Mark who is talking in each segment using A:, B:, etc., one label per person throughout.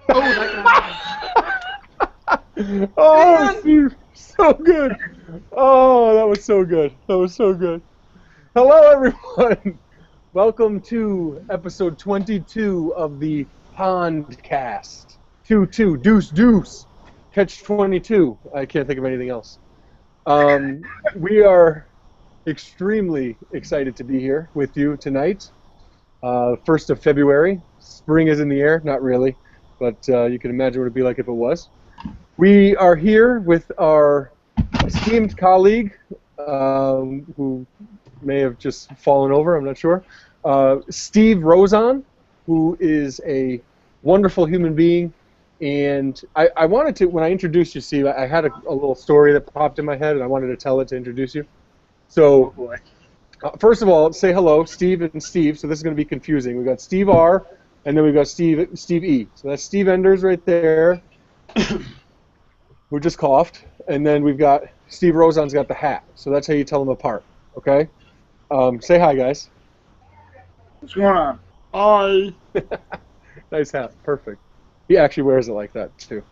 A: Oh, that guy.
B: Oh, Steve, so good. Oh, that was so good. That was so good. Hello, everyone. Welcome to episode 22 of the Pondcast. 2-2, deuce, deuce. Catch 22. I can't think of anything else. We are extremely excited to be here with you tonight. 1st of February. Spring is in the air. Not really, but you can imagine what it'd be like if it was. We are here with our esteemed colleague, who may have just fallen over, I'm not sure, Steve Rozon, who is a wonderful human being. And I wanted to, when I introduced you, Steve, I had a little story that popped in my head, and I wanted to tell it to introduce you. So, first of all, say hello, Steve and Steve. So this is going to be confusing. We've got Steve R, and then we've got Steve E. So that's Steve Enders right there. Who just coughed, and then we've got Steve Rozon's got the hat, so that's how you tell them apart, okay? Say hi, guys.
A: What's going on?
C: Hi.
B: Nice hat, perfect. He actually wears it like that, too.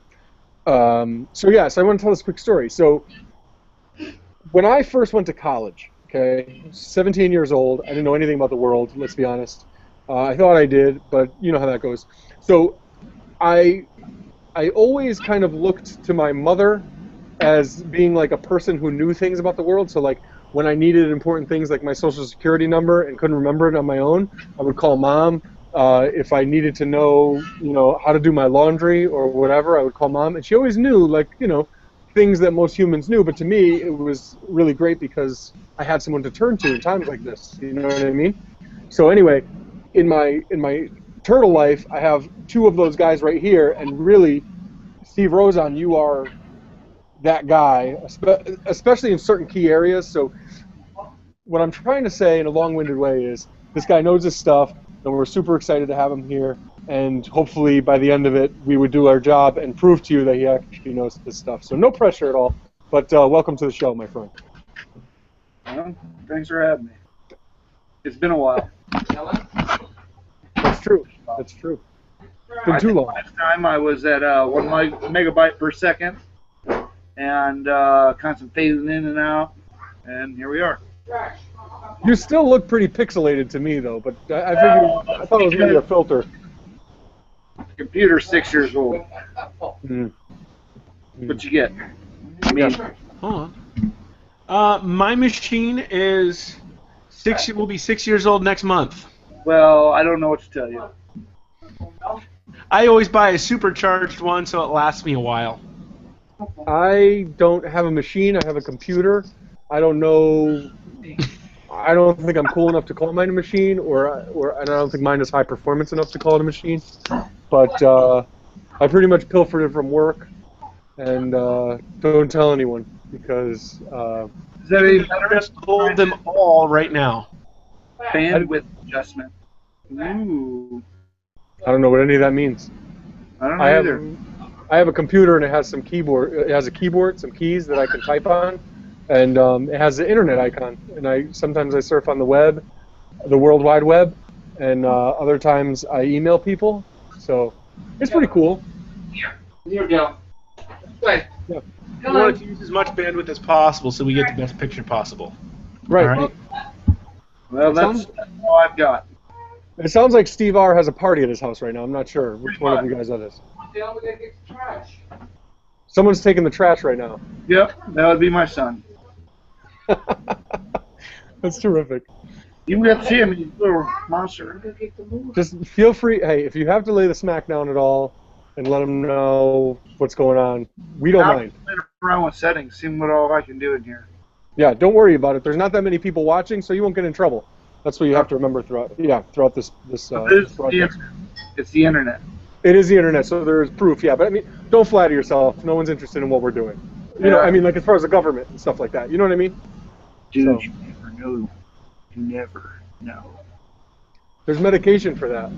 B: So I want to tell this quick story. So, when I first went to college, okay, 17 years old, I didn't know anything about the world, let's be honest. I thought I did, but you know how that goes. So, I always kind of looked to my mother as being like a person who knew things about the world. So like when I needed important things like my social security number and couldn't remember it on my own, I would call mom. If I needed to know, how to do my laundry or whatever, I would call mom. And she always knew, like, things that most humans knew. But to me, it was really great because I had someone to turn to in times like this. You know what I mean? So anyway, in my turtle life, I have two of those guys right here, and really, Steve Rozon, you are that guy, especially in certain key areas. So what I'm trying to say in a long-winded way is this guy knows his stuff, and we're super excited to have him here, and hopefully by the end of it, we would do our job and prove to you that he actually knows his stuff. So no pressure at all, but welcome to the show, my friend.
A: Well, thanks for having me. It's been a while.
B: That's true. That's true. It's been too long.
A: Last time I was at 1 megabyte per second, and constant phasing in and out, and here we are.
B: You still look pretty pixelated to me, though, but I thought it was maybe a filter.
A: The computer's 6 years old. What you get?
C: Hold on. My machine is will be 6 years old next month.
A: Well, I don't know what to tell you.
C: I always buy a supercharged one so it lasts me a while.
B: I don't have a machine. I have a computer. I don't know. I don't think I'm cool enough to call mine a machine, and I don't think mine is high performance enough to call it a machine. But I pretty much pilfered it from work, and don't tell anyone because.
A: Is that any better?
C: Just hold them all right now.
A: Bandwidth adjustment. Ooh.
B: I don't know what any of that means.
A: I don't know either.
B: I have a computer and it has some keyboard. It has a keyboard, some keys that I can type on, and it has the internet icon. And sometimes I surf on the web, the World Wide Web, and other times I email people. So it's pretty cool.
D: Here we go. Wait.
B: Yeah.
C: We want to use as much bandwidth as possible so we get the best picture possible.
B: Right.
C: All right.
A: Well, that's all I've got.
B: It sounds like Steve R has a party at his house right now. I'm not sure which one of you guys that is.
D: Tell me to get the trash.
B: Someone's taking the trash right now.
A: Yep, that would be my son.
B: That's terrific.
A: You have to see him, he's a little monster.
B: Just feel free. Hey, if you have to lay the smack down at all and let them know what's going on, we don't mind.
A: I'm playing around with settings, seeing what all I can do in here.
B: Yeah, don't worry about it. There's not that many people watching, so you won't get in trouble. That's what you have to remember throughout this broadcast.
A: It's the internet.
B: It is the internet, so there is proof. Yeah, but I mean, don't flatter yourself. No one's interested in what we're doing. You know, I mean, like as far as the government and stuff like that. You know what I mean?
A: Dude,
B: So.
A: you never know. You never know.
B: There's medication for that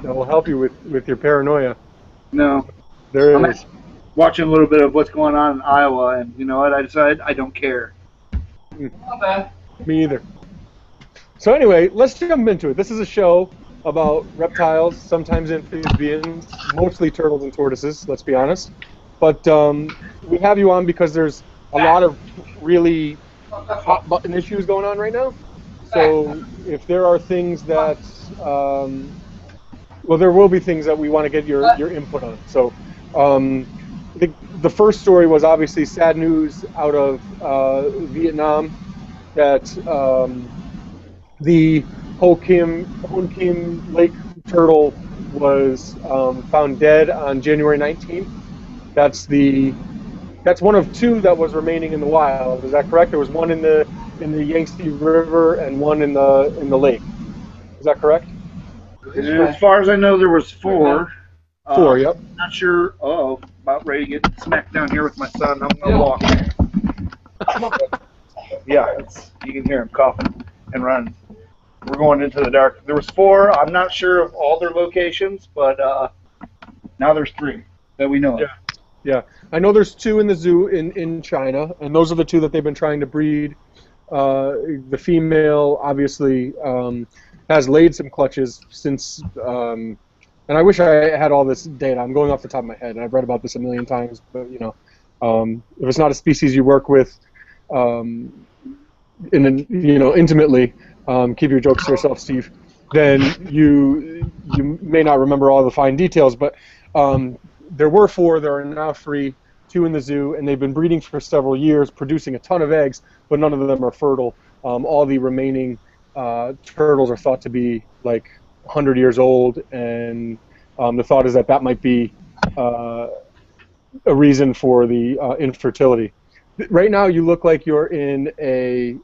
B: will help you with your paranoia.
A: No.
B: There is.
A: Watching a little bit of what's going on in Iowa, and you know what? I decided I don't care.
D: Not bad.
B: Me either. So anyway, let's jump into it. This is a show about reptiles, sometimes amphibians, mostly turtles and tortoises, let's be honest. But we have you on because there's a lot of really hot button issues going on right now. So if there are things that, well, there will be things that we want to get your input on. So the first story was obviously sad news out of Vietnam that the Ho Kim Lake turtle was found dead on January 19th. That's one of two that was remaining in the wild. Is that correct? There was one in the Yangtze River and one in the lake. Is that correct?
A: As far as I know, there was four.
B: Four. Yep.
A: Not sure. Oh, about ready to get smacked down here with my son. I'm gonna walk. Yeah, you can hear him coughing and running. We're going into the dark. There was four. I'm not sure of all their locations, but now there's three that we know of.
B: Yeah, I know there's two in the zoo in China, and those are the two that they've been trying to breed. The female obviously has laid some clutches since, and I wish I had all this data. I'm going off the top of my head, and I've read about this a million times. But if it's not a species you work with, intimately, keep your jokes to yourself, Steve. Then you may not remember all the fine details, but there were four. There are now three, two in the zoo, and they've been breeding for several years, producing a ton of eggs, but none of them are fertile. All the remaining turtles are thought to be like 100 years old, and the thought is that might be a reason for the infertility. Right now, you look like you're in a.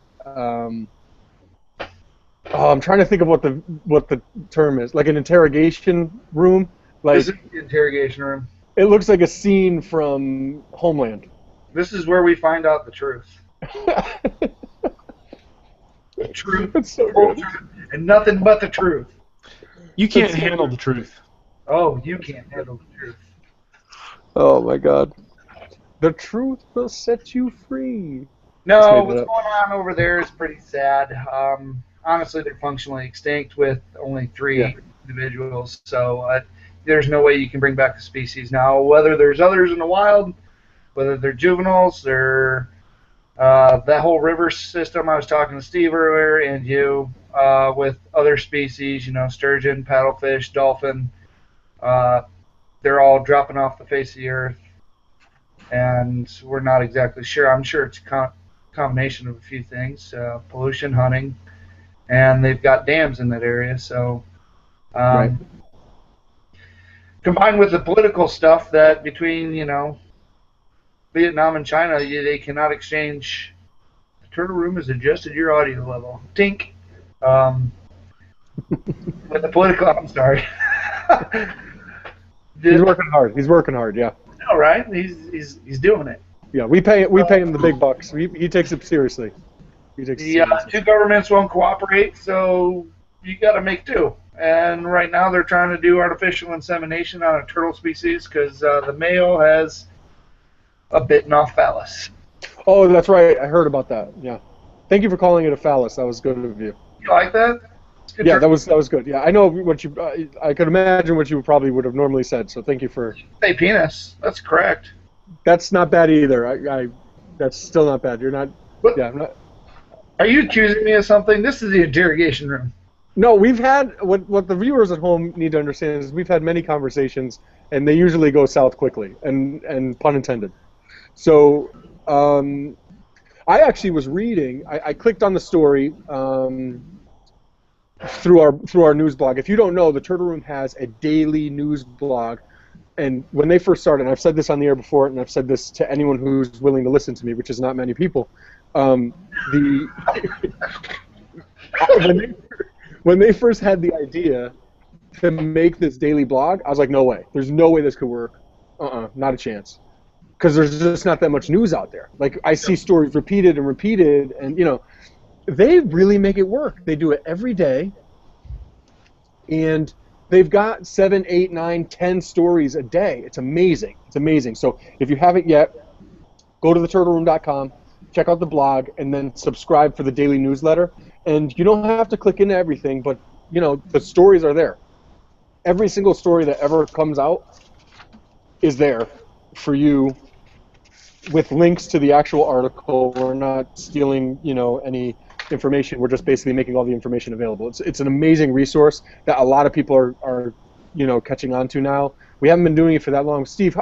B: I'm trying to think of what the term is. Like an interrogation room. Like
A: This is the interrogation room.
B: it looks like a scene from Homeland.
A: This is where we find out the truth. Truth.
B: It's so
A: Full
B: good.
A: truth, and nothing but the truth.
C: You can't handle the truth.
A: Oh, you can't handle the truth.
B: Oh my God. The truth will set you free.
A: No,
B: Just made
A: what's
B: it
A: going
B: up.
A: on over there is pretty sad. Honestly, they're functionally extinct with only three individuals, so there's no way you can bring back the species. Now, whether there's others in the wild, whether they're juveniles, they're that whole river system I was talking to Steve earlier and you with other species, sturgeon, paddlefish, dolphin, they're all dropping off the face of the earth, and we're not exactly sure. I'm sure it's a combination of a few things, pollution, hunting, and they've got dams in that area, so
B: Right.
A: combined with the political stuff that between, Vietnam and China, they cannot exchange. The turtle room has adjusted your audio level. Tink. With the political, I'm sorry.
B: He's working hard. He's working hard. Yeah.
A: All right, he's doing it.
B: Yeah. We pay him the big bucks. He takes it seriously. He takes it
A: The
B: seriously.
A: two governments won't cooperate, so you got to make do. And right now they're trying to do artificial insemination on a turtle species because the male has a bitten off phallus.
B: Oh, that's right. I heard about that. Yeah. Thank you for calling it a phallus. That was good of you.
A: You like that? It's good
B: Yeah,
A: turtle.
B: that was good. Yeah, I know what you. I could imagine what you probably would have normally said. So thank you for.
A: Say penis. That's correct.
B: That's not bad either. I that's still not bad. You're not.
A: What?
B: Yeah. I'm not,
A: Are you accusing me of something? This is the interrogation room.
B: no, we've had what the viewers at home need to understand is we've had many conversations, and they usually go south quickly, and pun intended. So, I actually was reading. I clicked on the story through our news blog. If you don't know, the Turtle Room has a daily news blog, and when they first started, and I've said this on the air before, and I've said this to anyone who's willing to listen to me, which is not many people. When they first had the idea to make this daily blog, I was like, no way. There's no way this could work. Not a chance. Because there's just not that much news out there. Like, I see stories repeated and repeated, and, they really make it work. They do it every day, and they've got 7, 8, 9, 10 stories a day. It's amazing. It's amazing. So if you haven't yet, go to theturtleroom.com, check out the blog, and then subscribe for the daily newsletter. And you don't have to click into everything, but the stories are there. Every single story that ever comes out is there for you with links to the actual article. We're not stealing, any information. We're just basically making all the information available. It's an amazing resource that a lot of people are catching on to now. We haven't been doing it for that long. Steve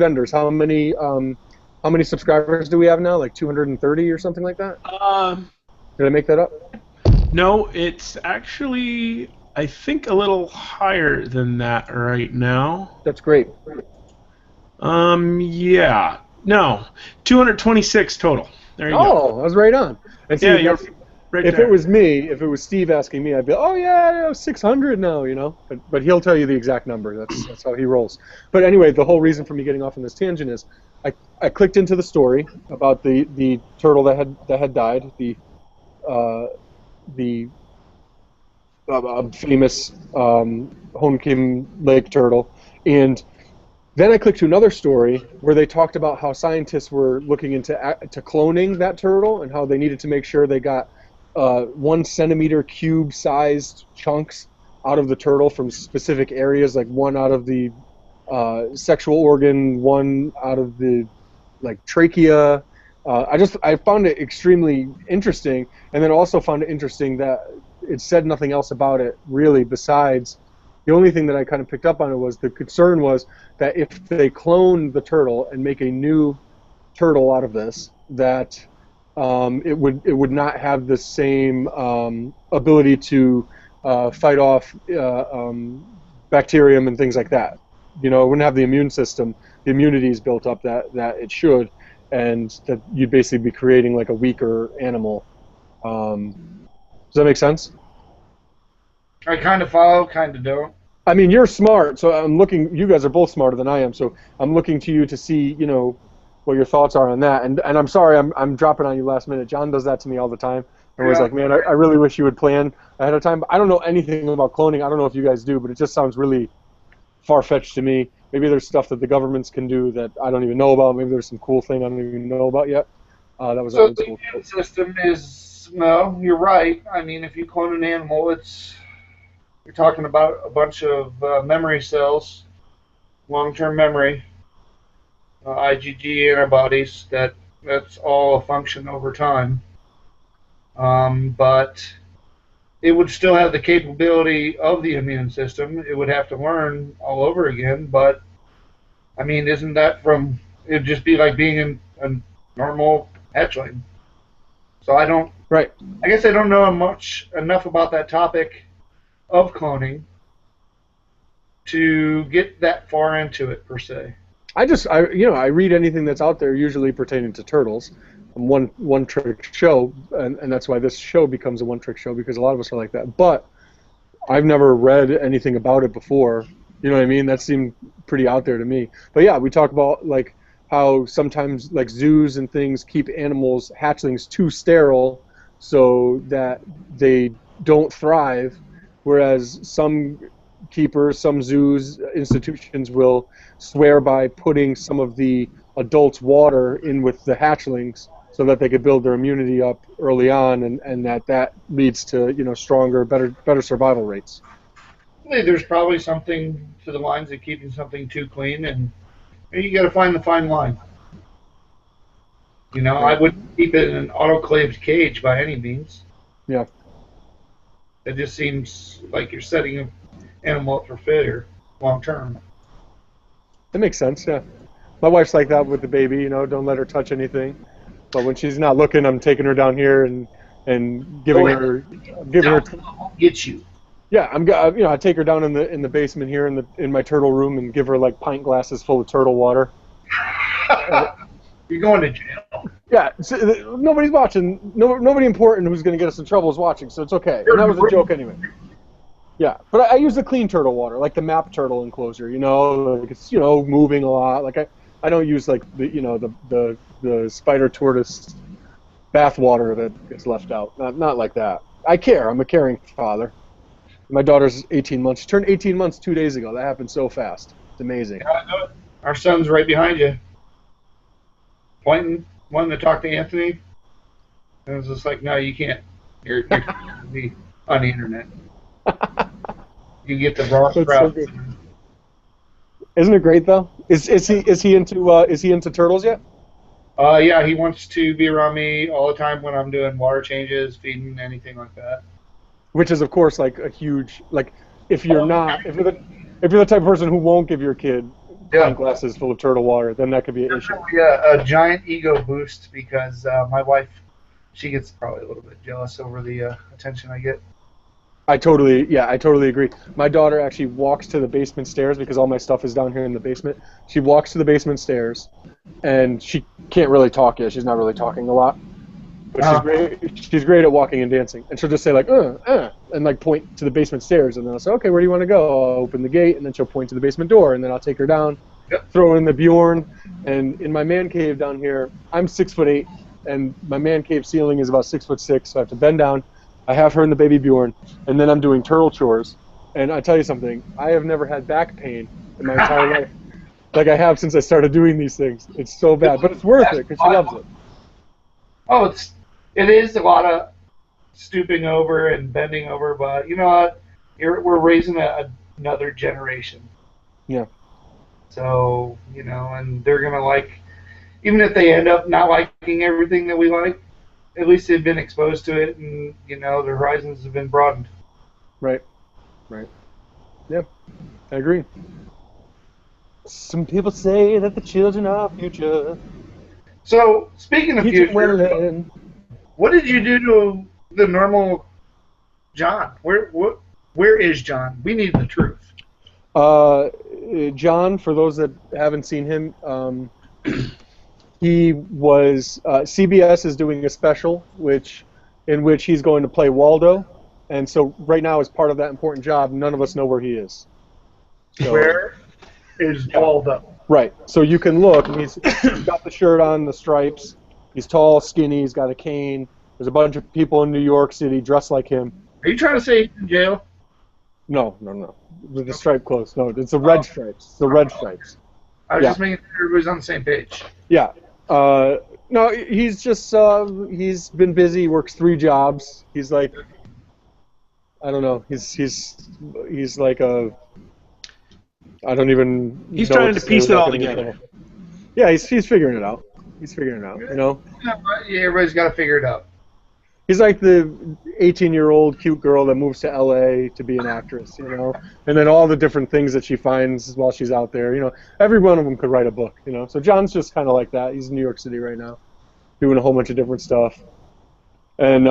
B: Enders, how many subscribers do we have now? Like 230 or something like that? Did I make that up?
C: No, it's actually, I think, a little higher than that right now.
B: That's great.
C: Yeah. No, 226 total. There you go.
B: Oh, I was right on. And see,
C: Yeah, you're right
B: if
C: there.
B: it was me, if it was Steve asking me, I'd be, oh yeah, 600 now, But he'll tell you the exact number. That's how he rolls. But anyway, the whole reason for me getting off on this tangent is, I clicked into the story about the turtle that had died, the famous Honkim Lake turtle, and then I clicked to another story where they talked about how scientists were looking into cloning that turtle and how they needed to make sure they got 1 centimeter cube sized chunks out of the turtle from specific areas, like one out of the sexual organ, one out of the trachea. I found it extremely interesting, and then also found it interesting that it said nothing else about it really besides. The only thing that I kind of picked up on it was the concern was that if they clone the turtle and make a new turtle out of this, that it would not have the same ability to fight off bacterium and things like that. It wouldn't have the immune system, the immunity is built up that it should, and that you'd basically be creating like a weaker animal. Does that make sense?
A: I kind of follow, kind of don't.
B: I mean, you're smart, so I'm looking. You guys are both smarter than I am, so I'm looking to you to see, what your thoughts are on that. And I'm sorry, I'm dropping on you last minute. John does that to me all the time. And was like, man, I really wish you would plan ahead of time. But I don't know anything about cloning. I don't know if you guys do, but it just sounds really far-fetched to me. Maybe there's stuff that the governments can do that I don't even know about. Maybe there's some cool thing I don't even know about yet. That was
A: so the immune system is, well, you're right. I mean, if you clone an animal, you're talking about a bunch of memory cells, long-term memory, IgG antibodies. That's all a function over time. But it would still have the capability of the immune system. It would have to learn all over again. But I mean, isn't that it'd just be like being a normal hatchling. So
B: Right.
A: I guess I don't know enough about that topic of cloning to get that far into it per se.
B: I read anything that's out there, usually pertaining to turtles. One trick show, and that's why this show becomes a one trick show, because a lot of us are like that. But I've never read anything about it before. You know what I mean? That seemed pretty out there to me. But yeah, we talk about like how sometimes like zoos and things keep animals, hatchlings, too sterile so that they don't thrive, whereas some keepers, some zoos, institutions will swear by putting some of the adults' water in with the hatchlings so that they could build their immunity up early on, and that leads to stronger, better survival rates.
A: There's probably something to the lines of keeping something too clean, and you got to find the fine line. I wouldn't keep it in an autoclaved cage by any means.
B: Yeah.
A: It just seems like you're setting an animal up for failure long term.
B: That makes sense, yeah. My wife's like that with the baby, don't let her touch anything. But when she's not looking, I'm taking her down here and giving her.
A: Get you.
B: Yeah, I take her down in the basement here in my turtle room and give her like pint glasses full of turtle water.
A: You're going to jail.
B: Yeah, so, nobody's watching. Nobody important who's going to get us in trouble is watching, so it's okay. And that was a joke anyway. Yeah, but I use the clean turtle water, like the map turtle enclosure. Like it's moving a lot. Like I don't use like the spider tortoise bath water that gets left out. Not like that. I care. I'm a caring father. My daughter's 18 months. She turned 18 months 2 days ago. That happened so fast. It's amazing.
A: Yeah, I know it. Our son's right behind you, pointing, wanting to talk to Anthony. And it was just like, no, you can't. You're be on the internet. You get the raw
B: That's so
A: sprouts.
B: good. Isn't it great though? Is he into turtles yet?
A: Yeah, he wants to be around me all the time when I'm doing water changes, feeding, anything like that.
B: Which is of course like a huge like if you're
A: Oh,
B: not if you're the type of person who won't give your kid pint
A: yeah,
B: glasses full of turtle water, then that could be an issue.
A: definitely a giant ego boost because my wife, she gets probably a little bit jealous over the attention I get.
B: I totally agree. My daughter actually walks to the basement stairs because all my stuff is down here in the basement. She walks to the basement stairs, and she can't really talk yet. She's not really talking a lot, but she's
A: Uh,
B: great. She's great at walking and dancing. And she'll just say like, and like point to the basement stairs, and then I'll say, okay, where do you want to go? I'll open the gate, and then she'll point to the basement door, and then I'll take her down,
A: Yep.
B: throw her in the Bjorn, and in my man cave down here, I'm 6'8", and my man cave ceiling is about 6'6", so I have to bend down. I have her in the baby Bjorn, and then I'm doing turtle chores. And I tell you something, I have never had back pain in my entire life, like I have since I started doing these things. It's so bad, but it's worth it because she loves it.
A: Oh, it is a lot of stooping over and bending over, but you know what? We're raising another generation.
B: Yeah.
A: So, and they're going to like, even if they end up not liking everything that we like, at least they've been exposed to it and, their horizons have been broadened.
B: Right. Yeah, I agree. Some people say that the children are future.
A: So, speaking of
B: Future
A: future,
B: Wonderland.
A: what did you do to the normal John? Where is John? We need the truth.
B: John, for those that haven't seen him, he was CBS is doing a special, in which he's going to play Waldo, and so right now, as part of that important job, none of us know where he is. So,
A: Where is Waldo?
B: right. So you can look. He's got the shirt on, the stripes. He's tall, skinny. He's got a cane. There's a bunch of people in New York City dressed like him.
A: Are you trying to say he's in jail?
B: No. With the stripe clothes. No, it's the red stripes. It's the red stripes.
A: I was
B: Yeah.
A: just making sure everybody's on the same page.
B: Yeah. No, he's just he's been busy. He works 3 jobs. He's like, I don't know. He's like a. I don't even.
C: He's
B: know
C: trying
B: what
C: to
B: say
C: piece it
B: without
C: all
B: getting
C: together.
B: in trouble. Yeah, he's figuring it out. He's figuring it out.
A: Yeah, everybody's got to figure it out.
B: He's like the 18-year-old cute girl that moves to LA to be an actress, and then all the different things that she finds while she's out there, every one of them could write a book, So John's just kind of like that. He's in New York City right now, doing a whole bunch of different stuff, and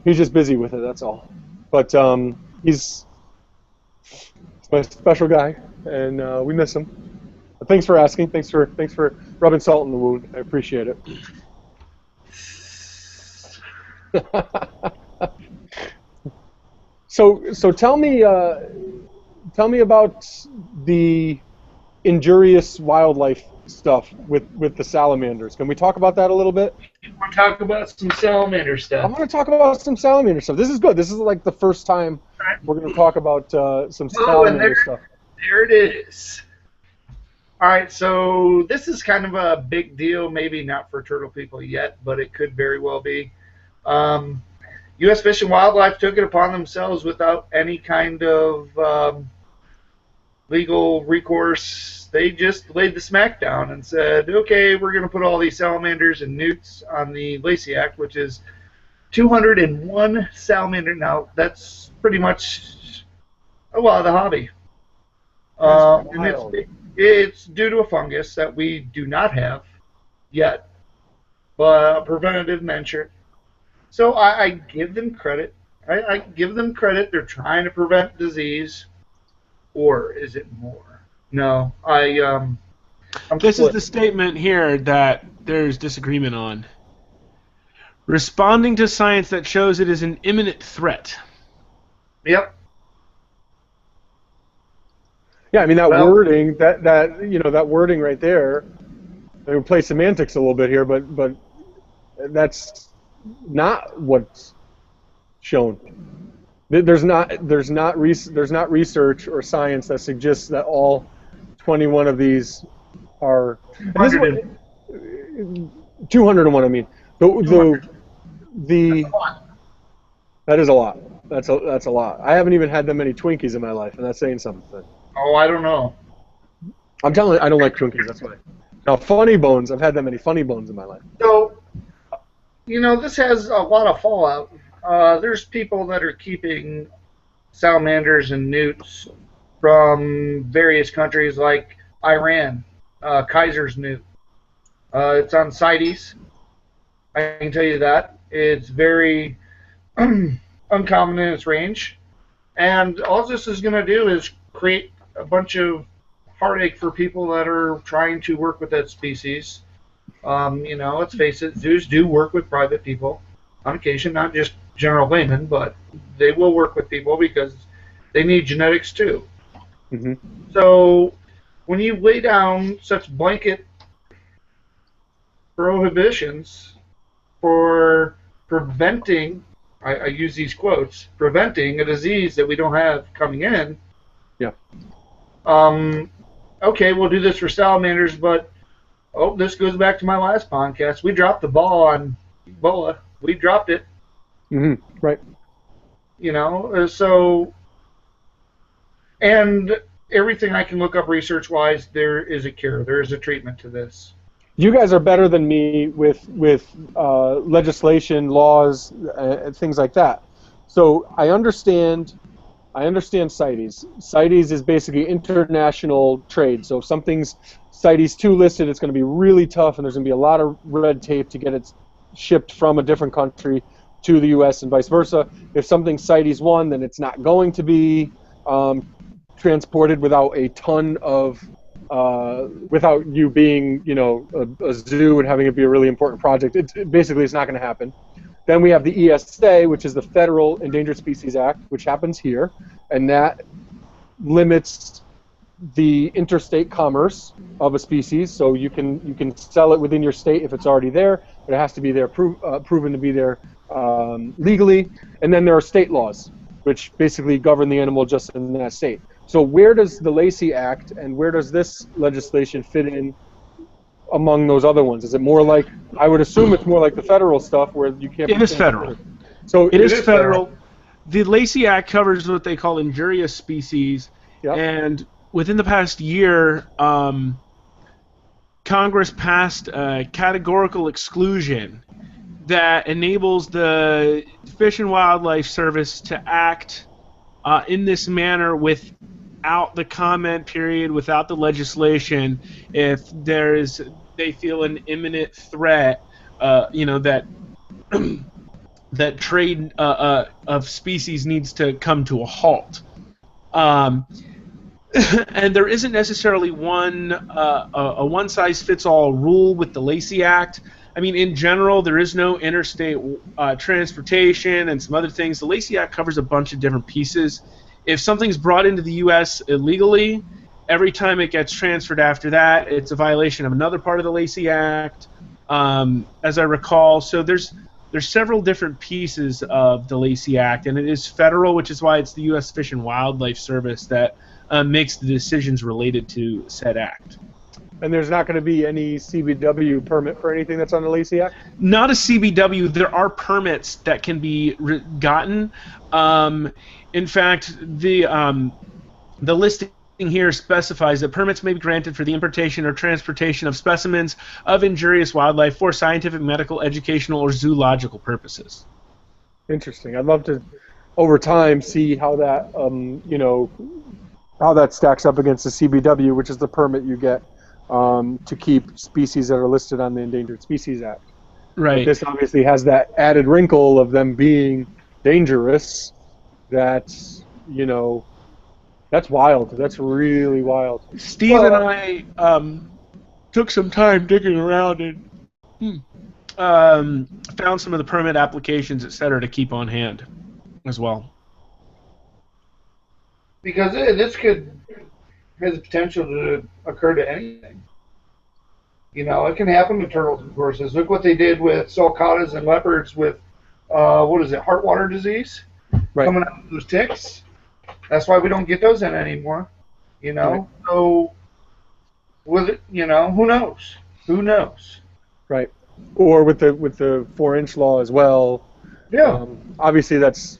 B: he's just busy with it. That's all. But he's my special guy, and we miss him. But thanks for asking. Thanks for rubbing salt in the wound. I appreciate it. So tell me about the injurious wildlife stuff with the salamanders. Can we talk about that a little bit?
A: We're talking about some salamander
B: I
A: stuff.
B: want to talk about some salamander stuff. This is good. This is like the first time we're going to talk about some salamander stuff.
A: There it is. All right, so this is kind of a big deal, maybe not for turtle people yet, but it could very well be. U.S. Fish and Wildlife took it upon themselves without any kind of legal recourse. They just laid the smackdown and said, okay, we're going to put all these salamanders and newts on the Lacey Act, which is 201 salamander. Now, that's pretty much a lot of the hobby. And it's due to a fungus that we do not have yet, but a preventative measure. So I give them credit. I give them credit. They're trying to prevent disease, or is it more? No, I'm
C: This
A: split.
C: is the statement here that there's disagreement on. Responding to science that shows it is an imminent threat.
A: Yep.
B: Yeah, I mean that
A: Well-
B: wording, that wording right there. We play semantics a little bit here, but that's not what's shown. There's not research or science that suggests that all 21 of these are. And this is what, 201. I mean, the that is a lot. That's a lot. I haven't even had that many Twinkies in my life, and that's saying something.
A: Oh, I don't know.
B: I'm telling you, I don't like Twinkies. That's why. Now, Funny Bones. I've had that many Funny Bones in my life.
A: So, this has a lot of fallout. There's people that are keeping salamanders and newts from various countries like Iran, Kaiser's newt. It's on CITES. I can tell you that. It's very uncommon in its range. And all this is going to do is create a bunch of heartache for people that are trying to work with that species. Let's face it, zoos do work with private people on occasion, not just general laymen, but they will work with people because they need genetics too.
B: Mm-hmm.
A: So when you lay down such blanket prohibitions for preventing, I use these quotes, preventing a disease that we don't have coming in.
B: Yeah.
A: Okay, we'll do this for salamanders, but this goes back to my last podcast. We dropped the ball on Ebola. We dropped it.
B: Mm-hmm. Right.
A: And everything I can look up research-wise, there is a cure. There is a treatment to this.
B: You guys are better than me with legislation, laws, things like that. So I understand CITES. CITES is basically international trade. So if something's CITES 2 listed, it's going to be really tough, and there's going to be a lot of red tape to get it shipped from a different country to the U.S. and vice versa. If something's CITES 1, then it's not going to be transported without a ton of without you being, a zoo and having it be a really important project. Basically, it's not going to happen. Then we have the ESA, which is the Federal Endangered Species Act, which happens here, and that limits the interstate commerce of a species. So you can sell it within your state if it's already there, but it has to be there proven to be there legally. And then there are state laws, which basically govern the animal just in that state. So where does the Lacey Act and where does this legislation fit in among those other ones? Is it more like, I would assume it's more like the federal stuff where you can't...
C: It is federal.
B: So
C: it is federal. The Lacey Act covers what they call injurious species,
B: Yep.
C: and within the past year, Congress passed a categorical exclusion that enables the Fish and Wildlife Service to act in this manner without the comment period, without the legislation, if they feel an imminent threat, that that trade of species needs to come to a halt. And there isn't necessarily a one-size-fits-all rule with the Lacey Act. I mean, in general, there is no interstate transportation and some other things. The Lacey Act covers a bunch of different pieces. If something's brought into the U.S. illegally, every time it gets transferred after that, it's a violation of another part of the Lacey Act, as I recall. So there's several different pieces of the Lacey Act, and it is federal, which is why it's the U.S. Fish and Wildlife Service that makes the decisions related to said act.
B: And there's not going to be any CBW permit for anything that's on the Lacey Act?
C: Not a CBW. There are permits that can be gotten. In fact, the listing here specifies that permits may be granted for the importation or transportation of specimens of injurious wildlife for scientific, medical, educational, or zoological purposes.
B: Interesting. I'd love to, over time, see how that, how that stacks up against the CBW, which is the permit you get to keep species that are listed on the Endangered Species Act.
C: Right.
B: But this obviously has that added wrinkle of them being dangerous. That's, that's wild. That's really wild.
C: Steve and I took some time digging around and found some of the permit applications, et cetera, to keep on hand as well.
A: Because this has the potential to occur to anything. It can happen to turtles and horses. Look what they did with sulcatas and leopards with, heartwater disease?
B: Right.
A: Coming out of those ticks. That's why we don't get those in anymore.
B: Right.
A: So, with it, who knows? Who knows?
B: Right. Or with the 4-inch law as well.
A: Yeah.
B: Obviously, that's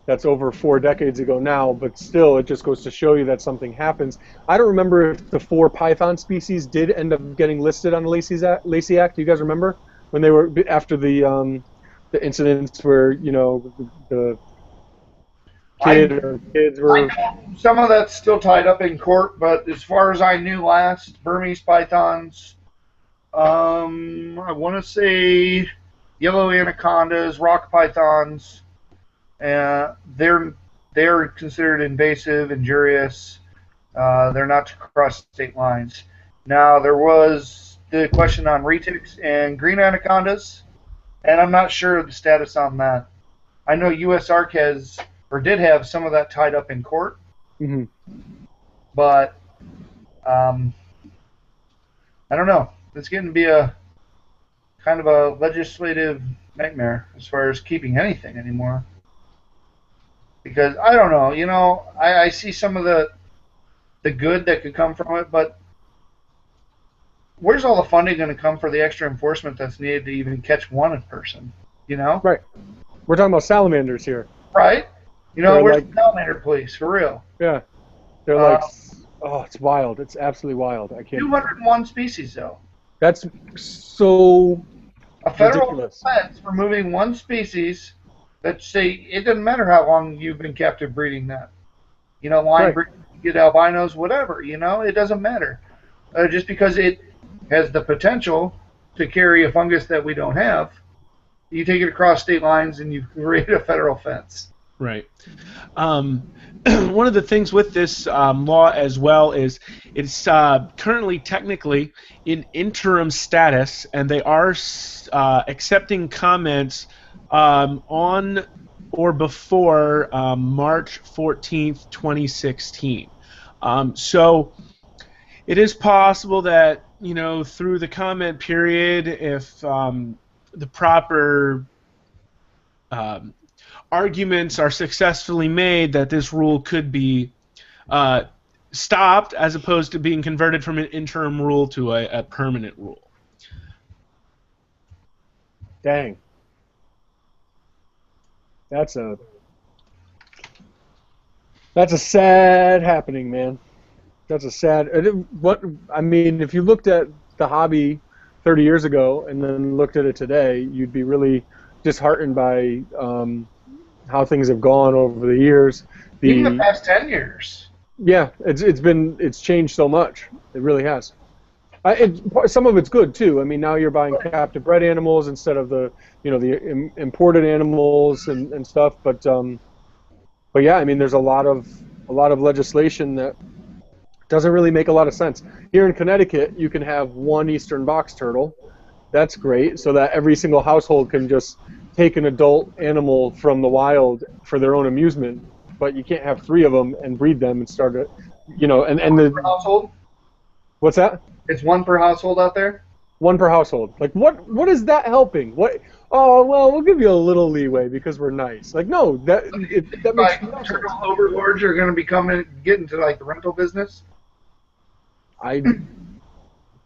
B: That's over 4 decades ago now, but still, it just goes to show you that something happens. I don't remember if the 4 python species did end up getting listed on the Lacey Act. Do you guys remember when they were after the incidents where the kid or kids were?
A: I know some of that's still tied up in court, but as far as I knew last, Burmese pythons, I want to say yellow anacondas, rock pythons. They're considered invasive, injurious. They're not to cross state lines. Now there was the question on retics and green anacondas, and I'm not sure of the status on that. I know USARK has or did have some of that tied up in court,
B: Mm-hmm.
A: but I don't know. It's getting to be a kind of a legislative nightmare as far as keeping anything anymore. Because I don't know, I see some of the good that could come from it, but where's all the funding going to come for the extra enforcement that's needed to even catch one person?
B: Right. We're talking about salamanders here.
A: Right?
B: They're
A: Where's
B: like-
A: the salamander police for real?
B: Yeah. They're like, oh, it's wild. It's absolutely wild. I can't.
A: 201 species though.
B: That's so
A: A federal
B: ridiculous.
A: offense for moving one species. That say it doesn't matter how long you've been captive breeding that. Line
B: Right.
A: breeding, get albinos, whatever. It doesn't matter. Just because it has the potential to carry a fungus that we don't have, you take it across state lines and you create a federal offense.
C: Right. One of the things with this law as well is it's currently technically in interim status, and they are accepting comments on or before March 14th, 2016. So it is possible that, through the comment period, if the proper arguments are successfully made, that this rule could be stopped as opposed to being converted from an interim rule to a permanent rule.
B: Dang. That's a sad happening, man. That's a sad. If you looked at the hobby 30 years ago and then looked at it today, you'd be really disheartened by how things have gone over the years.
A: Even the past 10 years.
B: Yeah, it's changed so much. It really has. Some of it's good too. I mean, now you're buying captive bred animals instead of the imported animals and stuff. But yeah, I mean, there's a lot of legislation that doesn't really make a lot of sense. Here in Connecticut, you can have one eastern box turtle. That's great, so that every single household can just take an adult animal from the wild for their own amusement. But you can't have 3 of them and breed them and start it. And the
A: Per household?
B: What's that?
A: It's 1 per household out there?
B: 1 per household. Like, what is that helping? What? Oh, well, we'll give you a little leeway because we're nice. Like, no, that makes no sense.
A: Turtle overlords are going to get into like the rental business. If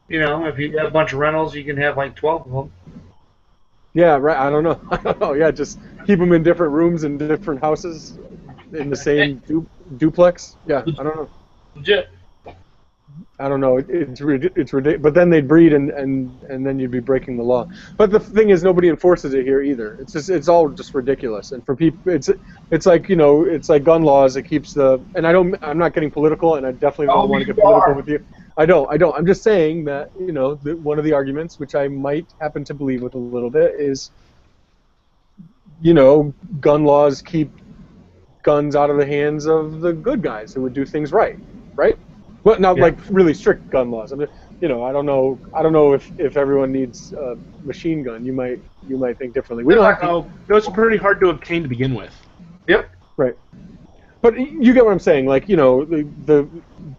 A: you have a bunch of rentals, you can have like 12 of them.
B: Yeah, right. I don't know. Yeah, just keep them in different rooms in different houses in the same duplex. Yeah, I don't know.
A: Legit.
B: I don't know. It's ridiculous. But then they'd breed, and then you'd be breaking the law. But the thing is, nobody enforces it here either. It's all just ridiculous. And for people, it's like it's like gun laws. It keeps and I'm not getting political, and I definitely don't want to get political with you. I don't. I'm just saying that one of the arguments, which I might happen to believe with a little bit, is gun laws keep guns out of the hands of the good guys who would do things right. Well, not like really strict gun laws. I mean, I don't know if everyone needs a machine gun. You might think differently. We don't have to.
C: It's pretty hard to obtain to begin with.
A: Yep.
B: Right. But you get what I'm saying. Like, the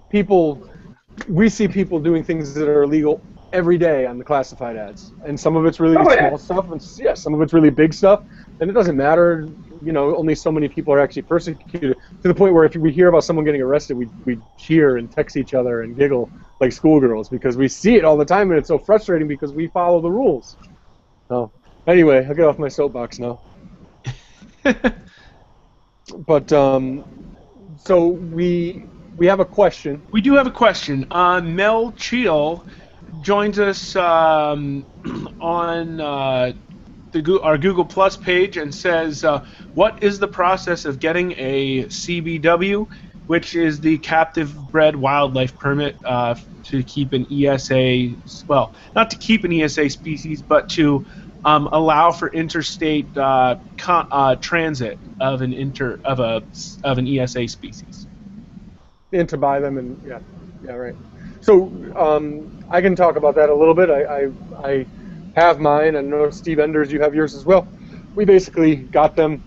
B: people, we see people doing things that are illegal every day on the classified ads, and some of it's really small stuff, and some of it's really big stuff, and it doesn't matter. Only so many people are actually persecuted, to the point where if we hear about someone getting arrested, we cheer and text each other and giggle like schoolgirls because we see it all the time, and it's so frustrating because we follow the rules. So, anyway, I'll get off my soapbox now. But so we have a question.
C: We do have a question. Mel Cheel joins us on our Google Plus page and says, "What is the process of getting a CBW, which is the captive bred wildlife permit to keep an ESA? Well, not to keep an ESA species, but to allow for interstate transit of an ESA species."
B: And to buy them, and yeah, right. So I can talk about that a little bit. I have mine, and I know Steve Enders, you have yours as well. We basically got them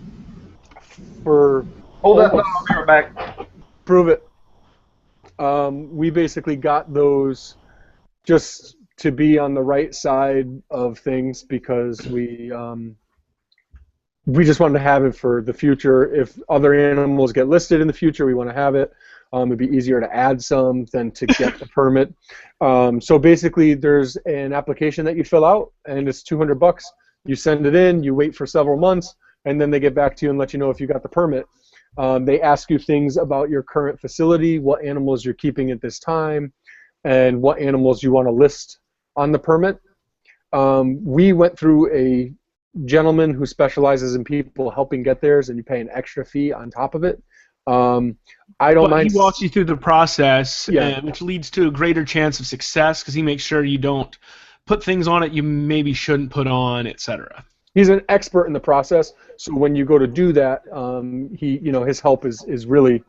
B: for
A: Hold that thought, I'll be right back.
B: prove it. We basically got those just to be on the right side of things because we just wanted to have it for the future. If other animals get listed in the future, we want to have it. It'd be easier to add some than to get the permit. So basically, there's an application that you fill out, and it's $200. You send it in, you wait for several months, and then they get back to you and let you know if you got the permit. They ask you things about your current facility, what animals you're keeping at this time, and what animals you want to list on the permit. We went through a gentleman who specializes in people helping get theirs, and you pay an extra fee on top of it. I don't mind.
C: He walks you through the process,
B: Yeah.
C: which leads to a greater chance of success because he makes sure you don't put things on it you maybe shouldn't put on, etc.
B: He's an expert in the process, so when you go to do that, his help is really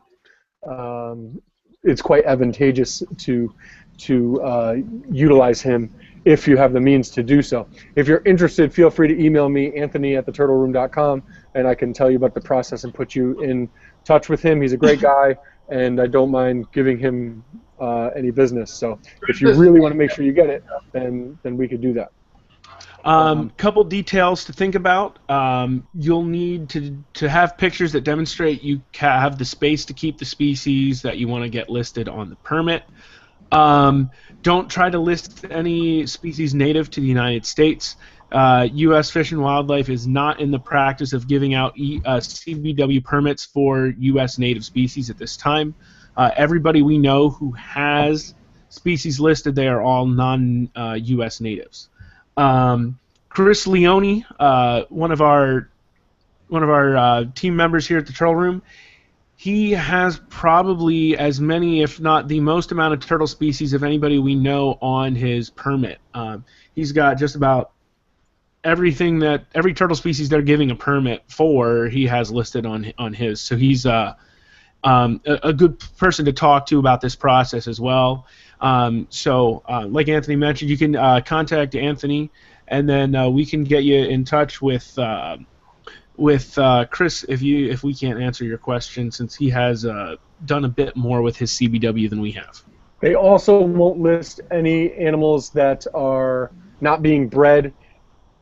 B: it's quite advantageous to utilize him if you have the means to do so. If you're interested, feel free to email me, anthony@theturtleroom.com, and I can tell you about the process and put you in touch with him. He's a great guy, and I don't mind giving him any business. So if you really want to make sure you get it, then we could do that.
C: Couple details to think about. You'll need to have pictures that demonstrate you have the space to keep the species that you want to get listed on the permit. Don't try to list any species native to the United States. U.S. Fish and Wildlife is not in the practice of giving out CBW permits for U.S. native species at this time. Everybody we know who has species listed, they are all non-U.S. natives. Chris Leone, one of our team members here at the Turtle Room, he has probably as many, if not the most amount of turtle species of anybody we know on his permit. He's got just about every turtle species they're giving a permit for, he has listed on his. So he's a good person to talk to about this process as well. Like Anthony mentioned, you can contact Anthony, and then we can get you in touch with Chris if we can't answer your question, since he has done a bit more with his CBW than we have.
B: They also won't list any animals that are not being bred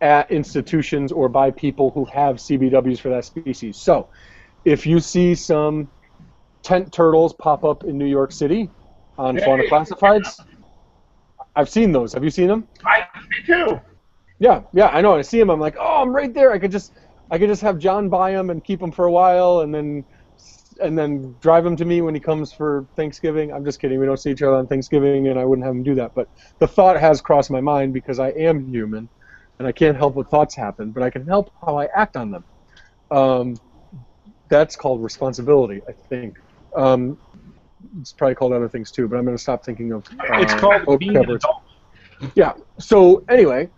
B: at institutions or by people who have CBWs for that species. So if you see some tent turtles pop up in New York City on fauna classifieds, I've seen those. Have you seen them?
A: Me too.
B: Yeah, I know. I see them. I'm like, oh, I'm right there. I could just have John buy them and keep them for a while, and then drive them to me when he comes for Thanksgiving. I'm just kidding. We don't see each other on Thanksgiving, and I wouldn't have him do that. But the thought has crossed my mind because I am human, and I can't help what thoughts happen, but I can help how I act on them. That's called responsibility, I think. It's probably called other things too, but I'm going to stop thinking of.
C: It's called being an adult.
B: Yeah. So anyway,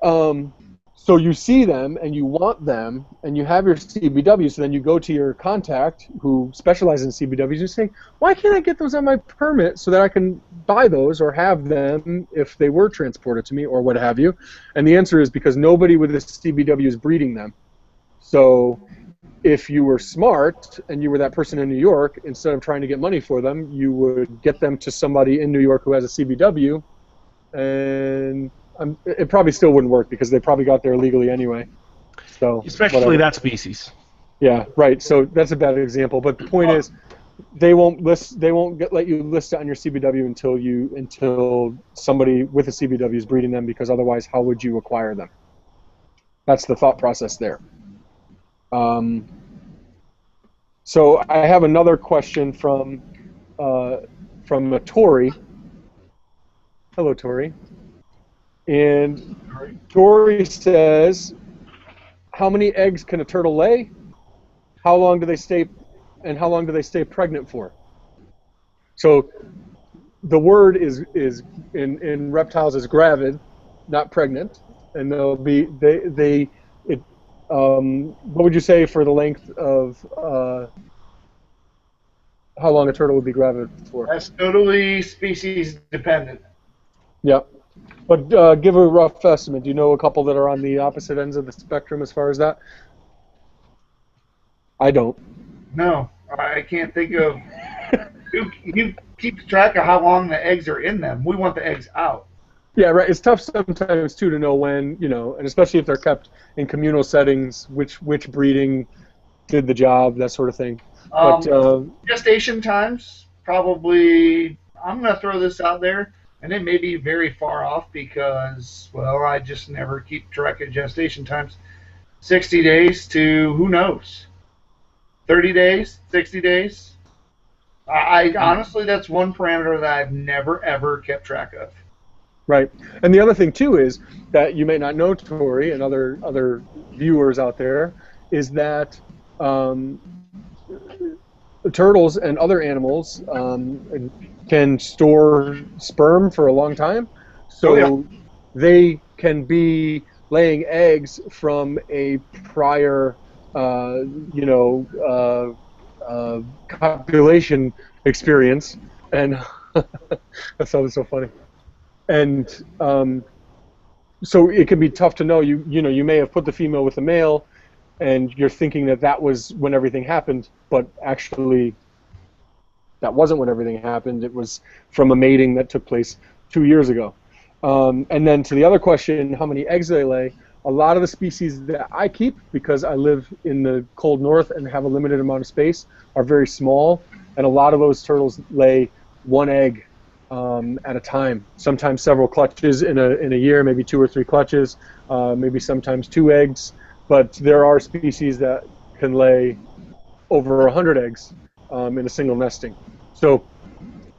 B: so you see them and you want them and you have your CBW. So then you go to your contact who specializes in CBWs and say, why can't I get those on my permit so that I can buy those or have them if they were transported to me or what have you? And the answer is because nobody with a CBW is breeding them. So if you were smart and you were that person in New York, instead of trying to get money for them, you would get them to somebody in New York who has a CBW, and it probably still wouldn't work because they probably got there illegally anyway. So
C: especially that species.
B: Yeah, right. So that's a bad example. But the point is, they won't let you list it on your CBW until somebody with a CBW is breeding them, because otherwise, how would you acquire them? That's the thought process there. So I have another question from a Tori. Hello, Tori. And Tori says, how many eggs can a turtle lay? How long do they stay, and how long do they stay pregnant for? So the word is in reptiles is gravid, not pregnant, and they'll be what would you say for the length of how long a turtle would be gravid for?
A: That's totally species dependent.
B: Yep. But give a rough estimate. Do you know a couple that are on the opposite ends of the spectrum as far as that? I don't.
A: No, I can't think of. You keep track of how long the eggs are in them. We want the eggs out.
B: Yeah, right. It's tough sometimes too to know when, and especially if they're kept in communal settings, which breeding did the job, that sort of thing. But
A: gestation times, probably. I'm going to throw this out there, and it may be very far off because, well, I just never keep track of gestation times. 60 days to who knows? 30 days, 60 days. I honestly, that's one parameter that I've never ever kept track of.
B: Right, and the other thing too is that you may not know, Tori, and other viewers out there, is that turtles and other animals can store sperm for a long time, so they can be laying eggs from a prior, copulation experience, and that sounds so funny. And so it can be tough to know. You may have put the female with the male, and you're thinking that was when everything happened, but actually that wasn't when everything happened. It was from a mating that took place 2 years ago. And then to the other question, how many eggs they lay, a lot of the species that I keep, because I live in the cold north and have a limited amount of space, are very small, and a lot of those turtles lay one egg at a time, sometimes several clutches in a year, maybe 2 or 3 clutches, maybe sometimes 2 eggs, but there are species that can lay over 100 eggs in a single nesting. So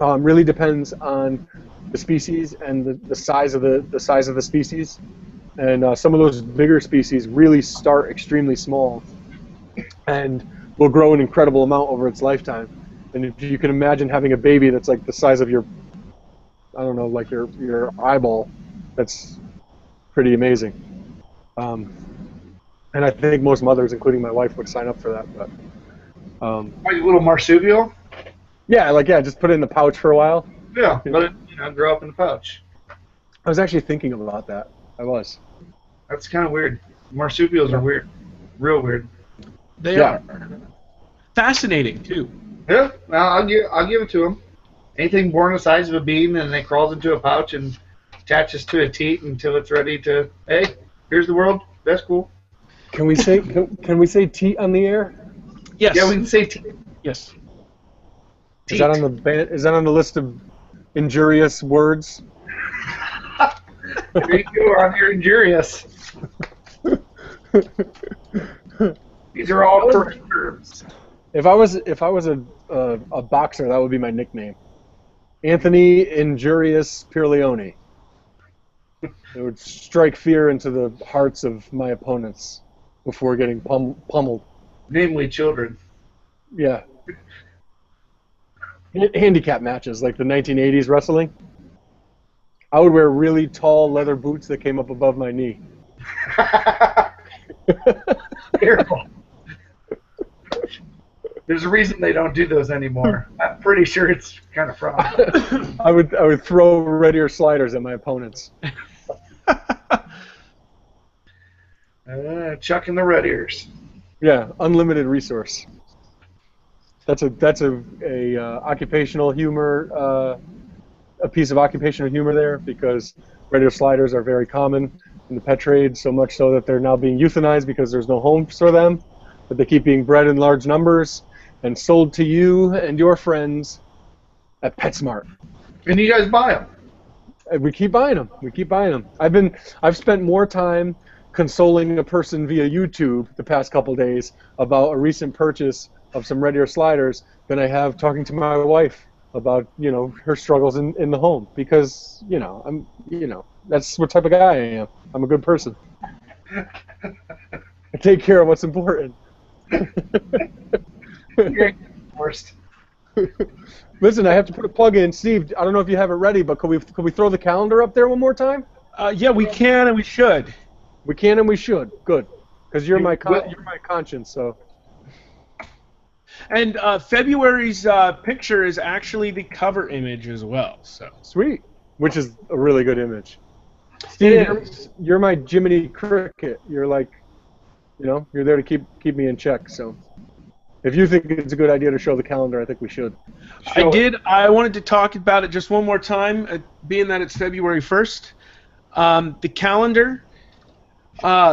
B: really depends on the species and the size of the species, and some of those bigger species really start extremely small and will grow an incredible amount over its lifetime. And if you can imagine having a baby that's like the size of your, I don't know, like your eyeball, that's pretty amazing. And I think most mothers, including my wife, would sign up for that. But
A: Are you a little marsupial?
B: yeah, just put it in the pouch for a while.
A: Yeah, let it grow up in the pouch.
B: I was actually thinking about that. I was.
A: That's kind of weird. Marsupials are weird, real weird.
C: They are fascinating too.
A: Yeah, I'll give it to them. Anything born the size of a bean and then crawls into a pouch and attaches to a teat until it's ready to, hey, here's the world. That's cool.
B: Can we say teat on the air?
C: Yes.
A: Yeah, we can say teat.
C: Yes.
B: Is that on the list of injurious words?
A: There you go, on your injurious. These are all correct terms.
B: If I was a boxer, that would be my nickname. Anthony Injurious Pirleone. It would strike fear into the hearts of my opponents before getting pummeled.
A: Namely children.
B: Yeah. Handicap matches, like the 1980s wrestling. I would wear really tall leather boots that came up above my knee.
A: Terrible. There's a reason they don't do those anymore. I'm pretty sure it's kind of fraud.
B: I would throw red ear sliders at my opponents.
A: Chucking the red ears.
B: Yeah, unlimited resource. That's a occupational humor, a piece of occupational humor there, because red ear sliders are very common in the pet trade, so much so that they're now being euthanized because there's no homes for them, but they keep being bred in large numbers and sold to you and your friends at PetSmart.
A: And you guys buy them.
B: We keep buying them. I've spent more time consoling a person via YouTube the past couple days about a recent purchase of some Red Ear sliders than I have talking to my wife about, her struggles in the home, because, that's what type of guy I am. I'm a good person. I take care of what's important.
A: You're worst.
B: Listen, I have to put a plug in. Steve, I don't know if you have it ready, but could we throw the calendar up there one more time?
C: Yeah, we can and we should.
B: We can and we should. Good, because you're my conscience. So.
C: And February's picture is actually the cover image as well. So
B: Sweet, which is a really good image. Steve, you're my Jiminy Cricket. You're like, you're there to keep me in check. So, if you think it's a good idea to show the calendar, I think we should.
C: I wanted to talk about it just one more time, being that it's February 1st. The calendar.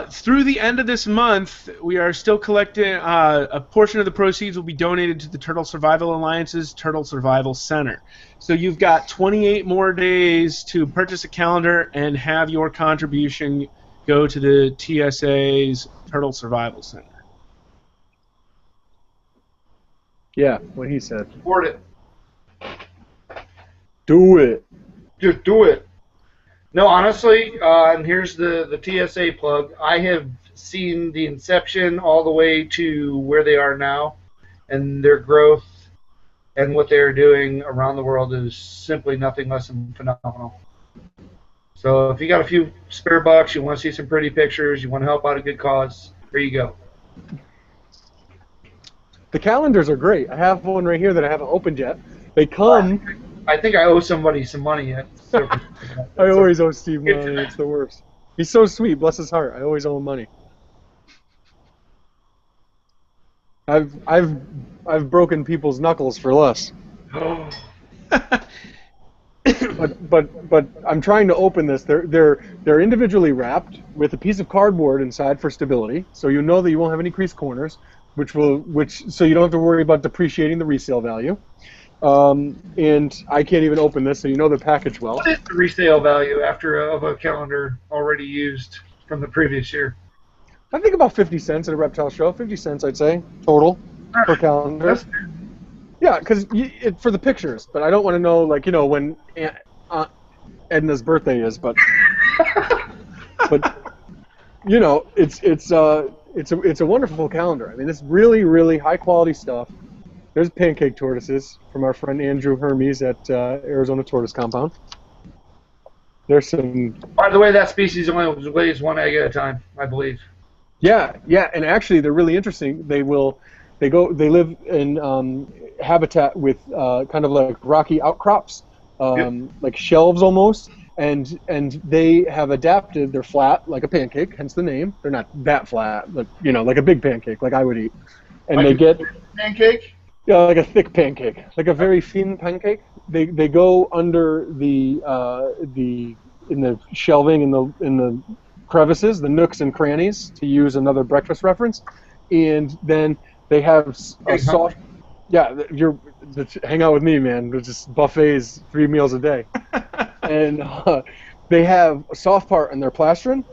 C: Through the end of this month, we are still collecting. A portion of the proceeds will be donated to the Turtle Survival Alliance's Turtle Survival Center. So you've got 28 more days to purchase a calendar and have your contribution go to the TSA's Turtle Survival Center.
B: Yeah, what he said.
A: Support it.
B: Do it.
A: Just do it. No, honestly, and here's the TSA plug. I have seen the inception all the way to where they are now, and their growth and what they are doing around the world is simply nothing less than phenomenal. So if you got a few spare bucks, you want to see some pretty pictures, you want to help out a good cause, here you go.
B: The calendars are great. I have one right here that I haven't opened yet. They come...
A: I think I owe somebody some money yet.
B: I always owe Steve money. It's the worst. He's so sweet. Bless his heart. I always owe him money. I've broken people's knuckles for less. but I'm trying to open this. They're individually wrapped with a piece of cardboard inside for stability, so you know that you won't have any creased corners, so you don't have to worry about depreciating the resale value. And I can't even open this, so you know the package well.
A: What is the resale value of a calendar already used from the previous year?
B: I think about 50 cents at a reptile show. 50 cents, I'd say, total per calendar. Yeah, because for the pictures, but I don't want to know, when Aunt Edna's birthday is, but it's a wonderful calendar. I mean, it's really, really high quality stuff. There's pancake tortoises from our friend Andrew Hermes at Arizona Tortoise Compound. There's some.
A: By the way, that species only lays one egg at a time, I believe.
B: Yeah, and actually they're really interesting. They live in habitat with kind of like rocky outcrops, like shelves almost, and they have adapted. They're flat like a pancake, hence the name. They're not that flat, but like a big pancake, like I would eat. And
A: like
B: they get
A: pancake.
B: Yeah, like a thick pancake, like a very thin pancake. They go under in the shelving in the crevices, the nooks and crannies, to use another breakfast reference, and then they have a soft. Yeah, hang out with me, man. It's just buffets, 3 meals a day, and they have a soft part in their plastron,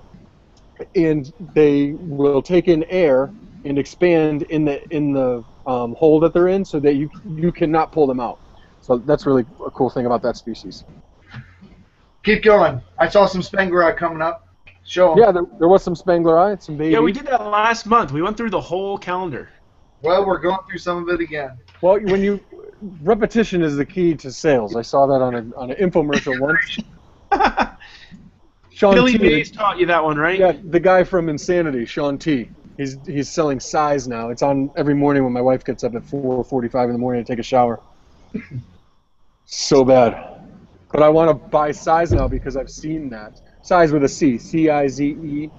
B: and they will take in air and expand in the hole that they're in, so that you cannot pull them out. So that's really a cool thing about that species.
A: Keep going. I saw some Spangler coming up. Show them.
B: Yeah, there was some Spangler, some babies.
C: Yeah, we did that last month. We went through the whole calendar.
A: Well, we're going through some of it again.
B: Well, repetition is the key to sales. I saw that on an infomercial once. Sean
C: Billy
B: T.
C: Mays taught you that one, right?
B: Yeah, the guy from Insanity, Sean T. He's selling size now. It's on every morning when my wife gets up at 4:45 in the morning to take a shower. So bad. But I want to buy size now because I've seen that. Size with a C, C-I-Z-E.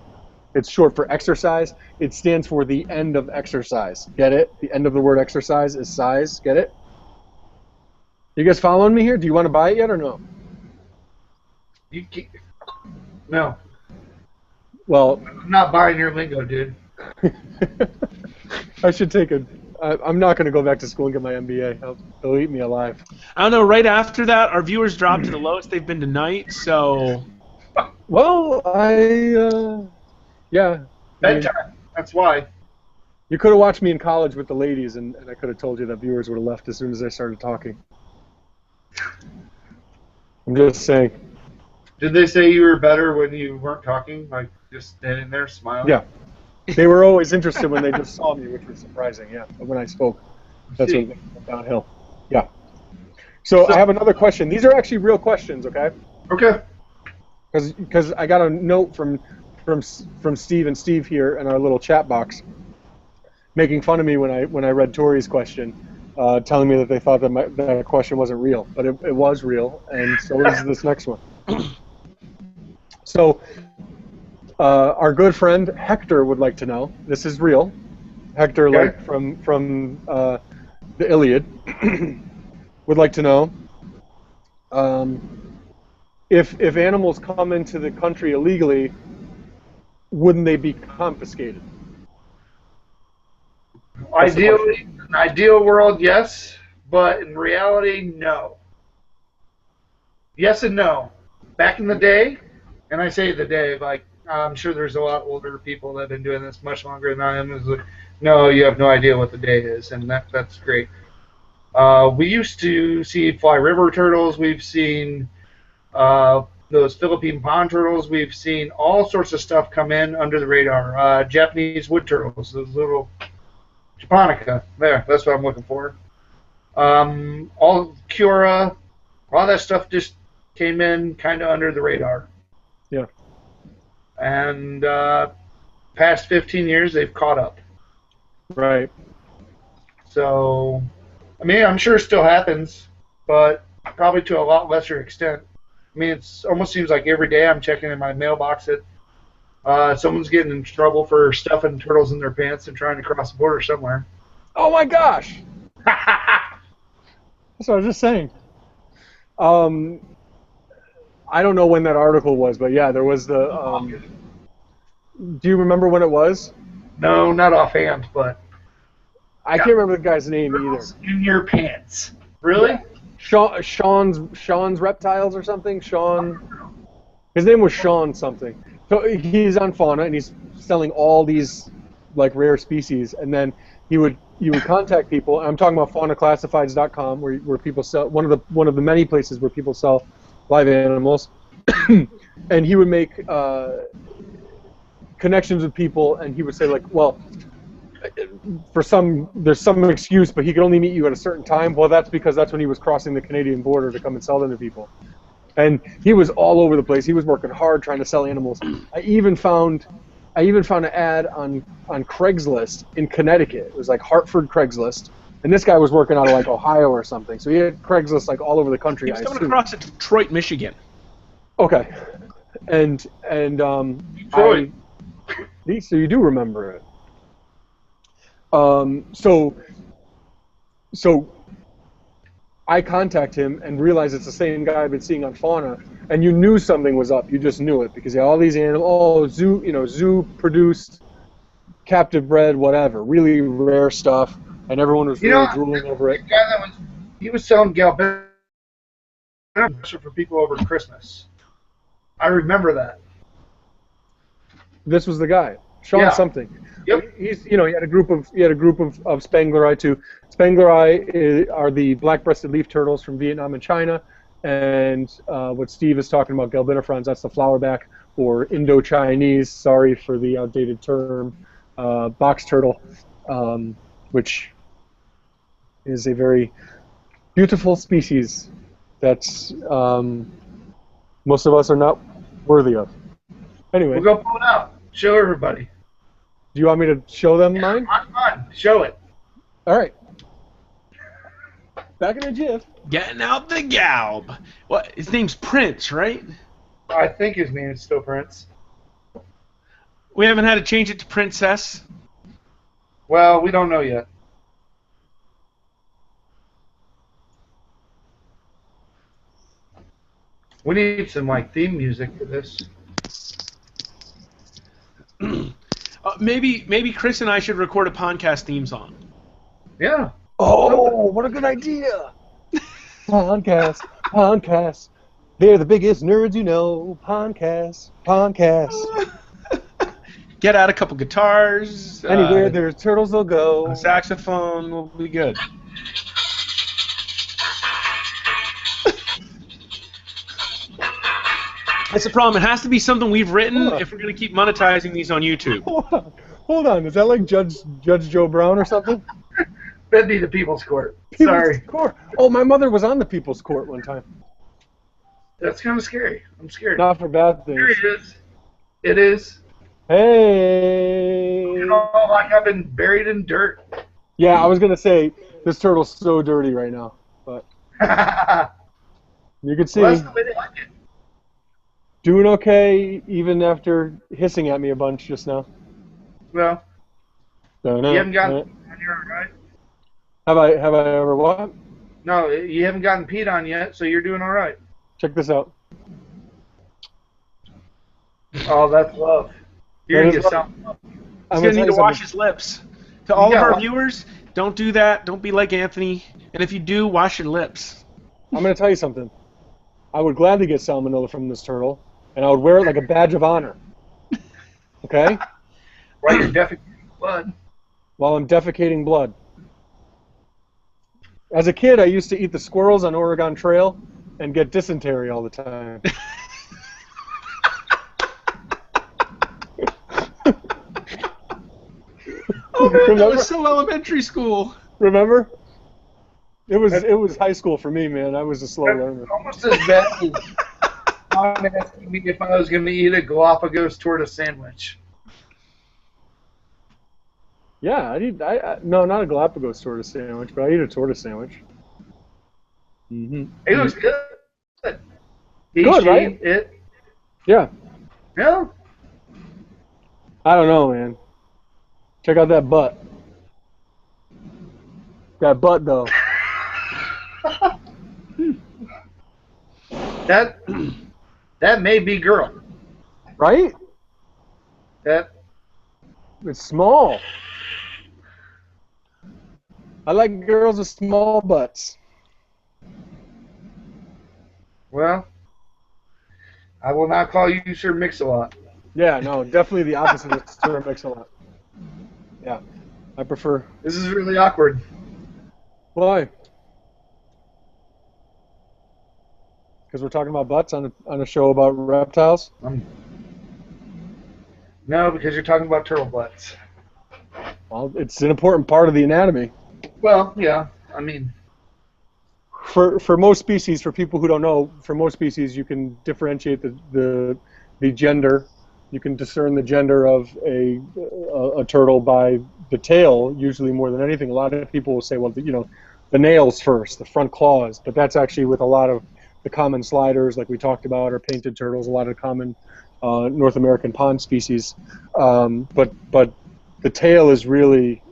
B: It's short for exercise. It stands for the end of exercise. Get it? The end of the word exercise is size. Get it? You guys following me here? Do you want to buy it yet or no?
A: No.
B: Well,
A: I'm not buying your lingo, dude.
B: I should take I'm not going to go back to school and get my MBA. They'll eat me alive.
C: I don't know. Right after that, our viewers dropped to the lowest they've been tonight. So.
B: Well, yeah.
A: Bedtime. That's why.
B: You could have watched me in college with the ladies, and I could have told you that viewers would have left as soon as I started talking. I'm just saying.
A: Did they say you were better when you weren't talking, like just standing there smiling?
B: Yeah. They were always interested when they just saw me, which was surprising, yeah. But when I spoke, that's when it went downhill. Yeah. So I have another question. These are actually real questions, okay?
A: Okay.
B: Because I got a note from Steve and Steve here in our little chat box, making fun of me when I read Tori's question, telling me that they thought that question wasn't real, but it was real, and so is this next one. So our good friend Hector would like to know. This is real. Hector,
A: okay.
B: like from the Iliad, would like to know. If animals come into the country illegally, wouldn't they be confiscated?
A: Ideally, in an ideal world, yes, but in reality, no. Yes and no. Back in the day, and I say the day, like I'm sure there's a lot older people that have been doing this much longer than I am. It's like, no, you have no idea what the day is, and that's great. We used to see fly river turtles. We've seen those Philippine pond turtles. We've seen all sorts of stuff come in under the radar. Japanese wood turtles, those little japonica. There, that's what I'm looking for. All Cura, all that stuff just came in kind of under the radar.
B: Yeah.
A: And past 15 years, they've caught up.
B: Right.
A: So, I mean, I'm sure it still happens, but probably to a lot lesser extent. I mean, it almost seems like every day I'm checking in my mailbox that someone's getting in trouble for stuffing turtles in their pants and trying to cross the border somewhere.
B: Oh my gosh! That's what I was just saying. I don't know when that article was, but yeah, there was the. Do you remember when it was?
A: No, not offhand, but.
B: I can't remember the guy's name either.
A: In your pants. Really?
B: Sean's Reptiles or something? Sean. His name was Sean something. So he's on Fauna and he's selling all these like rare species, and then you would contact people. And I'm talking about faunaclassifieds.com, where people sell one of the many places where people sell live animals, and he would make connections with people, and he would say like, well, there's some excuse, but he could only meet you at a certain time. Well, that's because that's when he was crossing the Canadian border to come and sell them to people. And he was all over the place. He was working hard trying to sell animals. I even found an ad on Craigslist in Connecticut. It was like Hartford Craigslist, and this guy was working out of like Ohio or something. So he had Craigslist like all over the country.
C: He was coming across to Detroit, Michigan.
B: Okay, and
A: Detroit.
B: So you do remember it. So I contact him and realize it's the same guy I've been seeing on Fauna, and you knew something was up. You just knew it because he had all these animals, zoo produced, captive bred, whatever, really rare stuff, and everyone was really drooling over it.
A: The guy he was selling Galbin for people over Christmas. I remember that.
B: This was the guy, Sean something.
A: Yep.
B: He had a group of Spangleri too. Spangleri are the black-breasted leaf turtles from Vietnam and China, and what Steve is talking about, galbinifrons, that's the flowerback or Indo-Chinese. Sorry for the outdated term, box turtle, which is a very beautiful species that's most of us are not worthy of. Anyway,
A: We'll go pull it out. Show everybody.
B: Do you want me to show them mine?
A: Come on, show it.
B: All right. Back in a jiff.
C: Getting out the galb. What? His name's Prince, right?
A: I think his name is still Prince.
C: We haven't had to change it to Princess.
A: Well, we don't know yet. We need some like theme music for this.
C: Maybe Chris and I should record a Pondcast theme song.
A: Yeah.
B: Oh, what a good idea. Pondcast. They're the biggest nerds you know. Pondcast.
C: Get out a couple guitars.
B: Anywhere there's turtles, they'll go.
C: A saxophone will be good. That's the problem. It has to be something we've written if we're going to keep monetizing these on YouTube.
B: Hold on. Is that like Judge Joe Brown or something?
A: That'd be the People's Court.
B: People's
A: Sorry.
B: Court. Oh, my mother was on the People's Court one time.
A: That's kind of scary. I'm scared.
B: Not for bad things.
A: Here it is. It is.
B: Hey.
A: You know, like I've been buried in dirt.
B: Yeah, I was going to say, this turtle's so dirty right now. But you can see.
A: Well, that's the way they like it.
B: Doing okay, even after hissing at me a bunch just now.
A: Well, you haven't gotten peed on yet, right?
B: Have I ever what?
A: No, you haven't gotten peed on yet, so you're doing all right.
B: Check this out.
A: Oh, that's love. You're going to get something.
C: He's going to need to wash his lips. To all of our viewers, don't do that. Don't be like Anthony. And if you do, wash your lips.
B: I'm going to tell you something. I would gladly get salmonella from this turtle, and I would wear it like a badge of honor. Okay?
A: While you're defecating blood.
B: While I'm defecating blood. As a kid, I used to eat the squirrels on Oregon Trail and get dysentery all the time.
C: Oh man, that was so elementary school.
B: Remember? It was high school for me, man. I was a slow learner.
A: Almost as bad as mom asking me if I was going to eat a Galapagos tortoise sandwich.
B: Yeah, no, not a Galapagos tortoise sandwich, but I eat a tortoise sandwich.
A: Mm-hmm. It looks good.
B: Good, right?
A: It.
B: Yeah.
A: Yeah.
B: I don't know, man. Check out that butt. That butt, though.
A: That may be girl.
B: Right? It's small. I like girls with small butts.
A: Well, I will not call you Sir Mix-a-Lot.
B: Yeah, no, definitely the opposite of Sir Mix-a-Lot. Yeah, I prefer.
A: This is really awkward.
B: Why? Because we're talking about butts on a show about reptiles?
A: No, because you're talking about turtle butts.
B: Well, it's an important part of the anatomy.
A: Well, yeah, I mean...
B: For most species, for people who don't know, for most species you can differentiate the gender. You can discern the gender of a turtle by the tail, usually more than anything. A lot of people will say, well, the nails first, the front claws, but that's actually with a lot of the common sliders, like we talked about, or painted turtles, a lot of common North American pond species. But the tail is really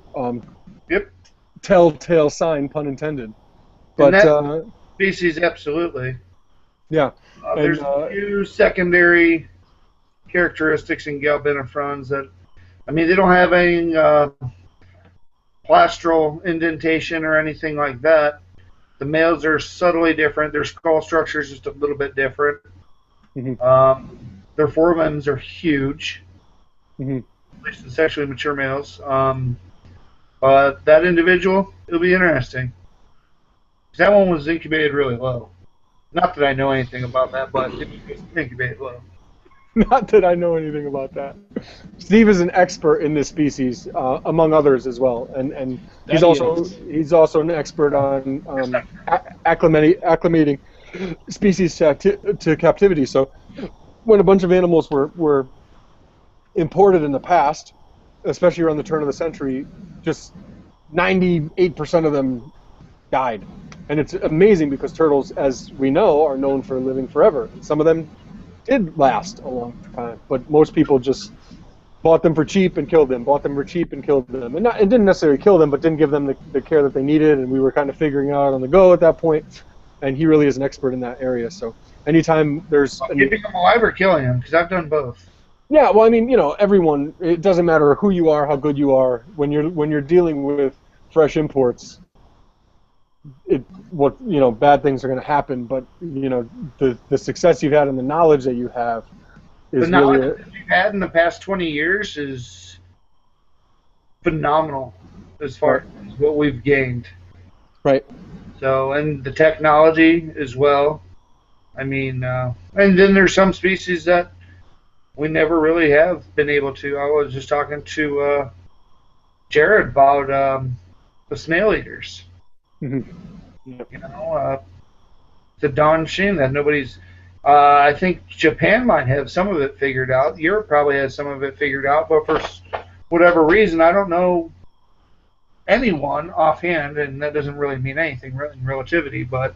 B: telltale sign, pun intended. But
A: that species, absolutely.
B: Yeah.
A: There's a few secondary characteristics in galbinifrons that, I mean, they don't have any plastral indentation or anything like that. The males are subtly different. Their skull structure is just a little bit different. Mm-hmm. Their forelimbs are huge, at least in sexually mature males. That individual, it'll be interesting. That one was incubated really low. Not that I know anything about that, but it was incubated low.
B: Not that I know anything about that. Steve is an expert in this species, among others as well, and he's also an expert on acclimating species to captivity. So when a bunch of animals were imported in the past, especially around the turn of the century, just 98% of them died. And it's amazing because turtles, as we know, are known for living forever. Some of them did last a long time, but most people just bought them for cheap and killed them, bought them for cheap and killed them. And didn't necessarily kill them, but didn't give them the care that they needed, and we were kind of figuring out on the go at that point. And he really is an expert in that area. So anytime there's...
A: keeping them alive or killing them, because I've done both.
B: Yeah, well, I mean, everyone, it doesn't matter who you are, how good you are, when you're dealing with fresh imports, bad things are going to happen, but the success you've had and the knowledge that you have is
A: knowledge
B: really
A: that we've had in the past 20 years is phenomenal as far as what we've gained.
B: right.
A: So, and the technology as well. I mean, and then there's some species that we never really have been able to. I was just talking to Jared about the snail eaters.
B: Hmm. Yep.
A: You know, it's a darn shame that nobody's. I think Japan might have some of it figured out. Europe probably has some of it figured out, but for whatever reason, I don't know anyone offhand, and that doesn't really mean anything in relativity, but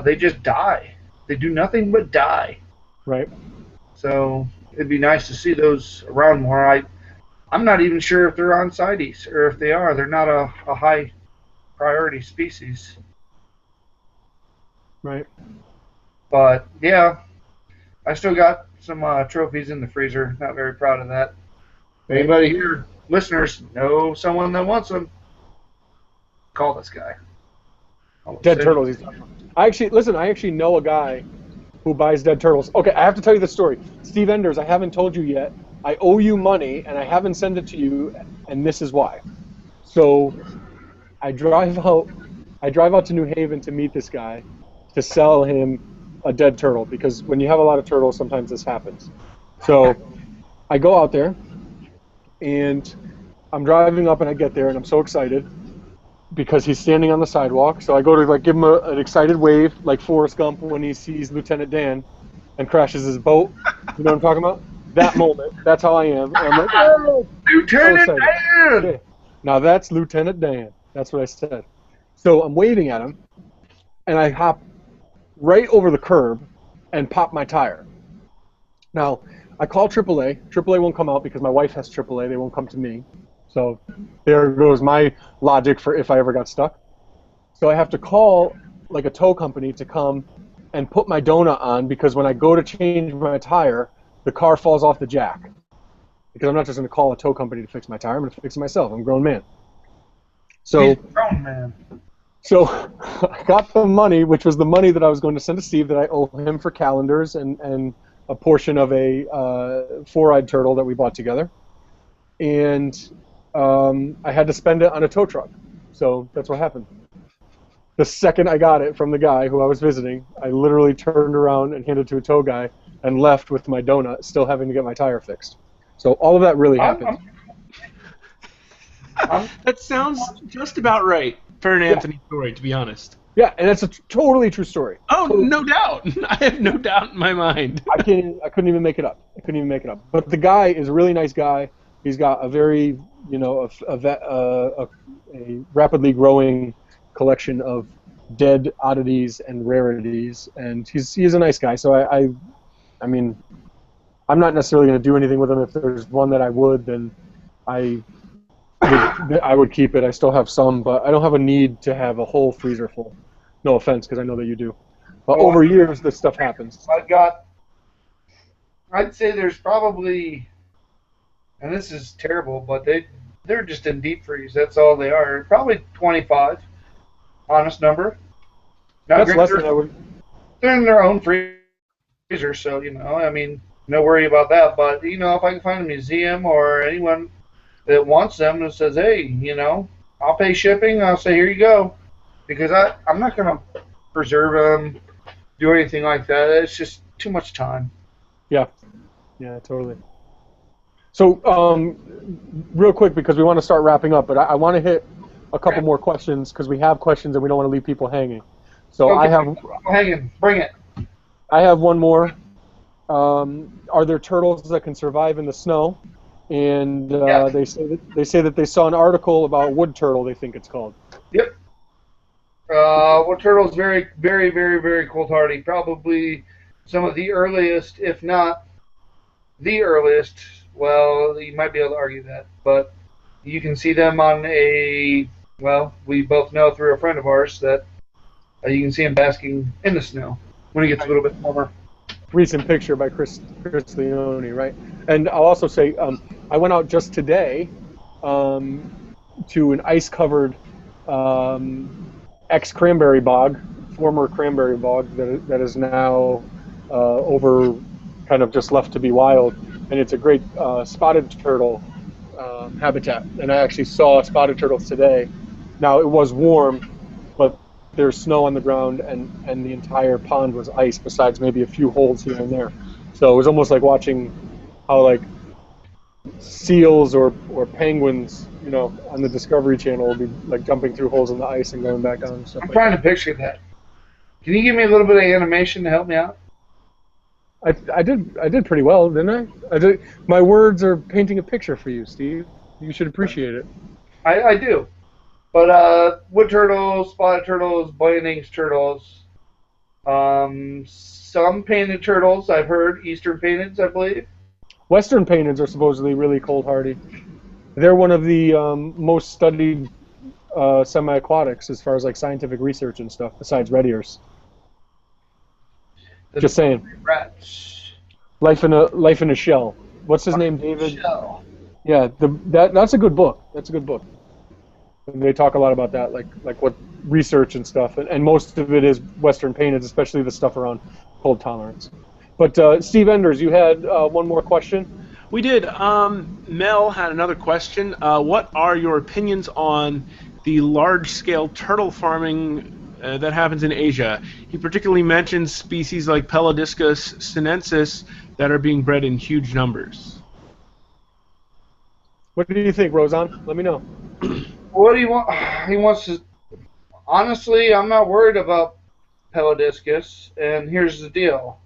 A: they just die. They do nothing but die.
B: Right.
A: So it'd be nice to see those around more. I'm not even sure if they're on CITES, or if they are. They're not a high priority species.
B: Right.
A: But yeah, I still got some trophies in the freezer. Not very proud of that. If anybody here, listeners, know someone that wants them, call this guy.
B: Dead turtles. I actually know a guy who buys dead turtles. Okay, I have to tell you the story. Steve Enders, I haven't told you yet. I owe you money, and I haven't sent it to you, and this is why. So, I drive out to New Haven to meet this guy, to sell him a dead turtle, because when you have a lot of turtles, sometimes this happens. So, I go out there, and I'm driving up, and I get there, and I'm so excited because he's standing on the sidewalk. So I go to give him an excited wave, like Forrest Gump when he sees Lieutenant Dan and crashes his boat. You know what I'm talking about? That moment. That's how I am. And I'm like, oh,
A: Lieutenant
B: so
A: Dan!
B: Okay. Now that's Lieutenant Dan. That's what I said. So I'm waving at him, and I hop right over the curb and pop my tire. Now, I call AAA. AAA won't come out because my wife has AAA. They won't come to me. So there goes my logic for if I ever got stuck. So I have to call like a tow company to come and put my donut on, because when I go to change my tire, the car falls off the jack. Because I'm not just going to call a tow company to fix my tire. I'm going to fix it myself. I'm a grown man. So,
A: He's a grown man.
B: So I got the money, which was the money that I was going to send to Steve that I owe him for calendars and a portion of a four-eyed turtle that we bought together. And I had to spend it on a tow truck. So that's what happened. The second I got it from the guy who I was visiting, I literally turned around and handed it to a tow guy and left with my donut, still having to get my tire fixed. So all of that really happened.
C: That sounds just about right for an Anthony story, to be honest.
B: Yeah, and that's a totally true story.
C: Oh,
B: totally.
C: No doubt. I have no doubt in my mind.
B: I couldn't even make it up. But the guy is a really nice guy. He's got a very, a rapidly growing collection of dead oddities and rarities, and he's a nice guy. So I mean, I'm not necessarily going to do anything with him. If there's one that I would, then I would keep it. I still have some, but I don't have a need to have a whole freezer full. No offense, because I know that you do. But over years, this stuff happens.
A: I'd say there's probably, and this is terrible, but they're just in deep freeze. That's all they are. Probably 25, honest number.
B: That's less than I would.
A: They're in their own freezer, so I mean, no worry about that. But if I can find a museum or anyone that wants them and says, hey, I'll pay shipping, I'll say, here you go, because I'm not going to preserve them, do anything like that. It's just too much time.
B: Yeah, totally. So, real quick, because we want to start wrapping up, but I want to hit a couple more questions, because we have questions and we don't want to leave people hanging. So
A: okay.
B: I have
A: hanging. Bring it.
B: I have one more. Are there turtles that can survive in the snow? And
A: Yeah.
B: they say that they saw an article about wood turtle. They think it's called.
A: Yep. Wood turtle's very, very, very, very cold hardy. Probably some of the earliest, if not the earliest. Well, you might be able to argue that, but you can see them on we both know through a friend of ours that you can see them basking in the snow when it gets a little bit warmer.
B: Recent picture by Chris Leone, right? And I'll also say, I went out just today to an ice-covered ex-cranberry bog, former cranberry bog that is now over kind of just left to be wild, and it's a great spotted turtle habitat. And I actually saw spotted turtles today. Now it was warm, but there's snow on the ground, and the entire pond was ice, besides maybe a few holes here and there. So it was almost like watching how like seals or penguins, on the Discovery Channel will be like jumping through holes in the ice and going back on and stuff.
A: I'm trying to picture that. Can you give me a little bit of animation to help me out?
B: I did pretty well, didn't I? My words are painting a picture for you, Steve. You should appreciate it.
A: I do. But wood turtles, spotted turtles, Blanding's turtles, some painted turtles, I've heard, Eastern painteds, I believe.
B: Western painteds are supposedly really cold hardy. They're one of the most studied semi-aquatics as far as like scientific research and stuff, besides red ears. Just saying.
A: Rats.
B: Life in a Shell. What's his name, David?
A: Shell.
B: Yeah, that's a good book. That's a good book. And they talk a lot about that, like what research and stuff, and most of it is Western painteds, especially the stuff around cold tolerance. But Steve Enders, you had one more question?
C: We did. Mel had another question. What are your opinions on the large-scale turtle farming that happens in Asia? He particularly mentions species like Pelodiscus sinensis that are being bred in huge numbers.
B: What do you think, Roseanne? Let me know.
A: What do you want? He wants to... Honestly, I'm not worried about Pelodiscus, and here's the deal.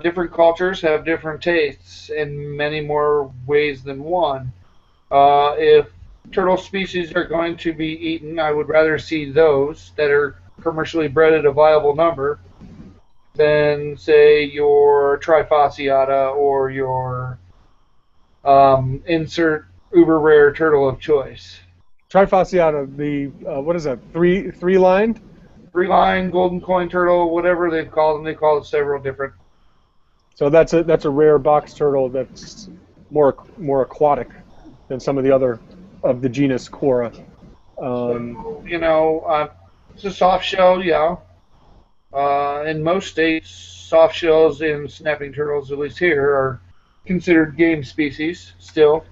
A: Different cultures have different tastes in many more ways than one. If turtle species are going to be eaten, I would rather see those that are commercially bred at a viable number than, say, your Trifasciata or your insert uber rare turtle of choice.
B: Trifasciata, the what is that? Three-lined?
A: Three-line, golden coin turtle, whatever they've called them. They call it several different.
B: So that's a rare box turtle that's more aquatic than some of the other of the genus Cora.
A: It's a soft shell, yeah. In most states, soft shells and snapping turtles, at least here, are considered game species still.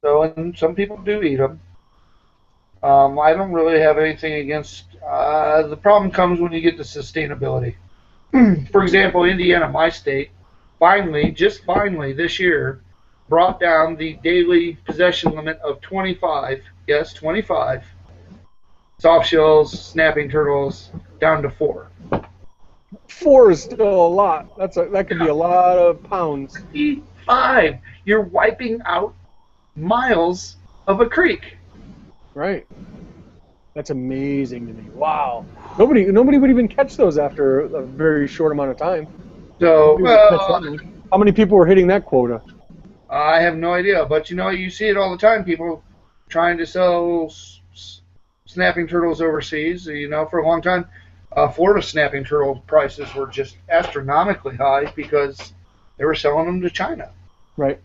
A: So, and some people do eat them. I don't really have anything against. The problem comes when you get to sustainability. For example, Indiana, my state, just finally this year, brought down the daily possession limit of 25, yes, 25, soft shells, snapping turtles, down to 4.
B: 4 is still a lot. That could be a lot of pounds.
A: 5. You're wiping out miles of a creek.
B: Right. That's amazing to me. Wow. Nobody would even catch those after a very short amount of time.
A: So,
B: how many people were hitting that quota?
A: I have no idea, but you see it all the time. People trying to sell snapping turtles overseas. For a long time, Florida snapping turtle prices were just astronomically high because they were selling them to China.
B: Right.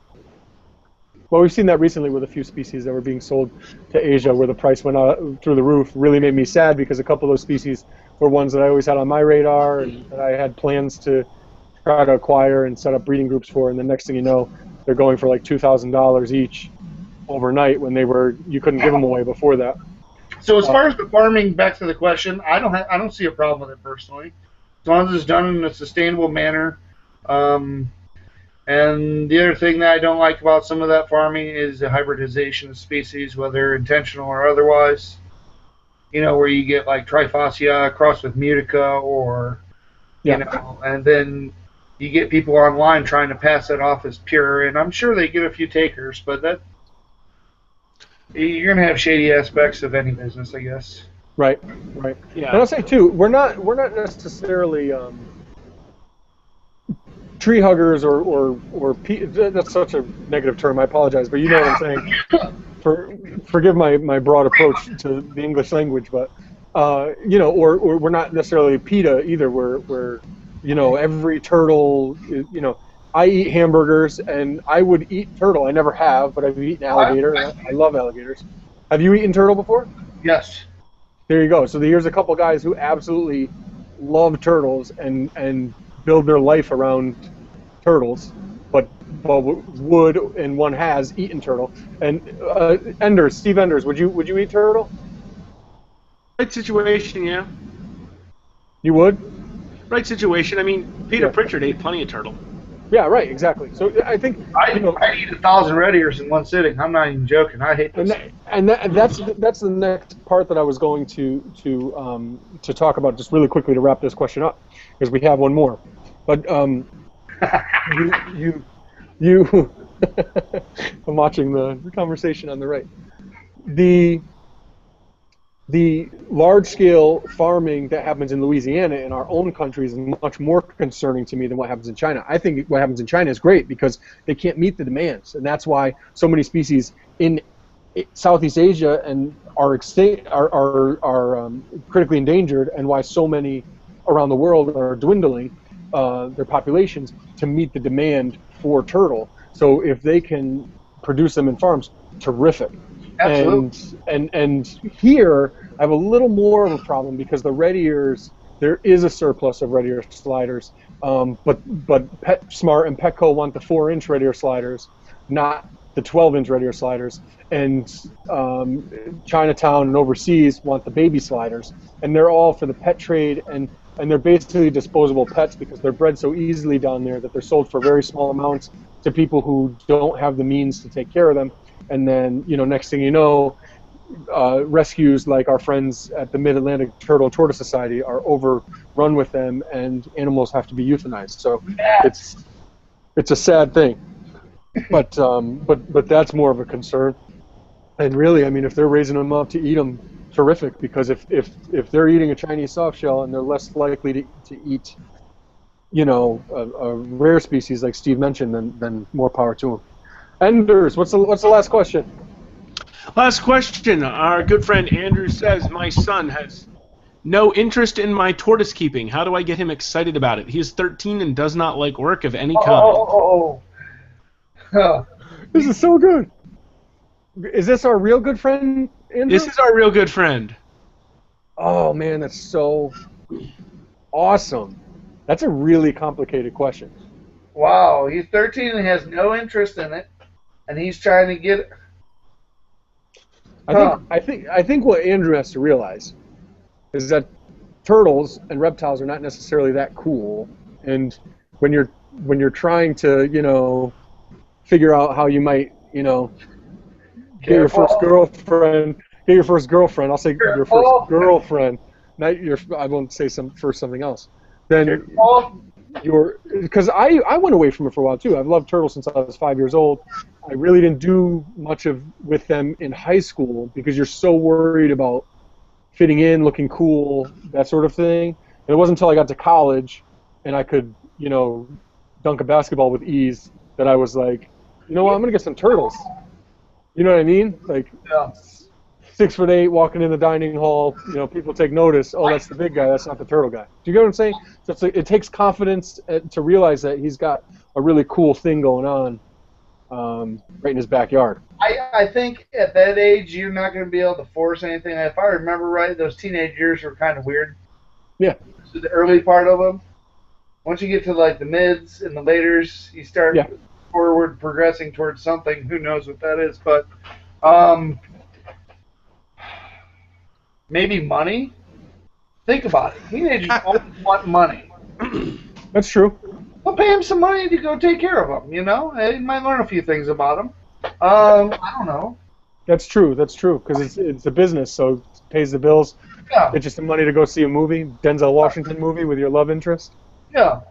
B: Well, we've seen that recently with a few species that were being sold to Asia where the price went through the roof. Really made me sad because a couple of those species were ones that I always had on my radar and that I had plans to try to acquire and set up breeding groups for. And the next thing you know, they're going for like $2,000 each overnight when you couldn't give them away before that.
A: So as far as the farming, back to the question, I don't see a problem with it personally, as long as it's done in a sustainable manner. And the other thing that I don't like about some of that farming is the hybridization of species, whether intentional or otherwise. Where you get like Trifascia crossed with Mutica, or and then you get people online trying to pass that off as pure, and I'm sure they get a few takers, but you're gonna have shady aspects of any business, I guess.
B: Right. Yeah. And I'll say too, we're not necessarily tree huggers or that's such a negative term. I apologize, but you know what I'm saying. Forgive my broad approach to the English language, but or we're not necessarily PETA either. We're every turtle. I eat hamburgers and I would eat turtle. I never have, but I've eaten alligator. I love alligators. Have you eaten turtle before?
A: Yes.
B: There you go. So here's a couple guys who absolutely love turtles and build their life around turtles, but would and one has eaten turtle. And Steve Enders, would you eat turtle?
C: Right situation, yeah.
B: You would?
C: Right situation. I mean, Peter
B: Yeah.
C: Pritchard ate plenty of turtle.
B: Yeah, right, exactly. So I think
A: I eat 1,000 red ears in one sitting. I'm not even joking. I hate this.
B: and that's the next part that I was going to talk about just really quickly to wrap this question up, because we have one more. But you I'm watching the conversation on the right. The large-scale farming that happens in Louisiana in our own country is much more concerning to me than what happens in China. I think what happens in China is great because they can't meet the demands, and that's why so many species in Southeast Asia and are critically endangered, and why so many around the world are dwindling their populations to meet the demand for turtle. So if they can produce them in farms, terrific.
A: Absolutely.
B: And here I have a little more of a problem because the red ears, there is a surplus of red ear sliders, but PetSmart and Petco want the 4-inch red ear sliders, not the 12-inch red ear sliders, and Chinatown and overseas want the baby sliders, and they're all for the pet trade, and they're basically disposable pets because they're bred so easily down there that they're sold for very small amounts to people who don't have the means to take care of them. And then, next thing you know, rescues like our friends at the Mid-Atlantic Turtle and Tortoise Society are overrun with them, and animals have to be euthanized. So it's a sad thing, but that's more of a concern. And really, I mean, if they're raising them up to eat them, terrific. Because if they're eating a Chinese soft shell and they're less likely to eat, a rare species like Steve mentioned, then more power to them. Enders, what's the last question?
C: Last question. Our good friend Andrew says, my son has no interest in my tortoise keeping. How do I get him excited about it? He is 13 and does not like work of any kind.
B: This is so good. Is this our real good friend, Andrew?
C: This is our real good friend.
B: Oh, man, that's so awesome. That's a really complicated question.
A: Wow, he's 13 and has no interest in it, and he's trying to get it.
B: I think what Andrew has to realize is that turtles and reptiles are not necessarily that cool, and when you're trying to figure out how you might get your first girlfriend. I'll say your first girlfriend, not your. I won't say something else. Then because I went away from it for a while too. I've loved turtles since I was 5 years old. I really didn't do much with them in high school because you're so worried about fitting in, looking cool, that sort of thing. And it wasn't until I got to college and I could, dunk a basketball with ease that I was like, you know what, I'm gonna get some turtles. You know what I mean? Like,
A: Yeah.
B: 6'8", walking in the dining hall, people take notice. Oh, that's the big guy. That's not the turtle guy. Do you get what I'm saying? So it takes confidence to realize that he's got a really cool thing going on right in his backyard.
A: I think at that age you're not going to be able to force anything. If I remember right, those teenage years were kind of weird.
B: Yeah.
A: So the early part of them. Once you get to like the mids and the laters, you start forward progressing towards something. Who knows what that is? But maybe money. Think about it. Teenagers always want money.
B: That's true.
A: Well, pay him some money to go take care of them. You might learn a few things about them. I don't know.
B: That's true. Because it's a business, so it pays the bills.
A: Yeah.
B: Get you some money to go see a movie, Denzel Washington movie with your love interest.
A: Yeah.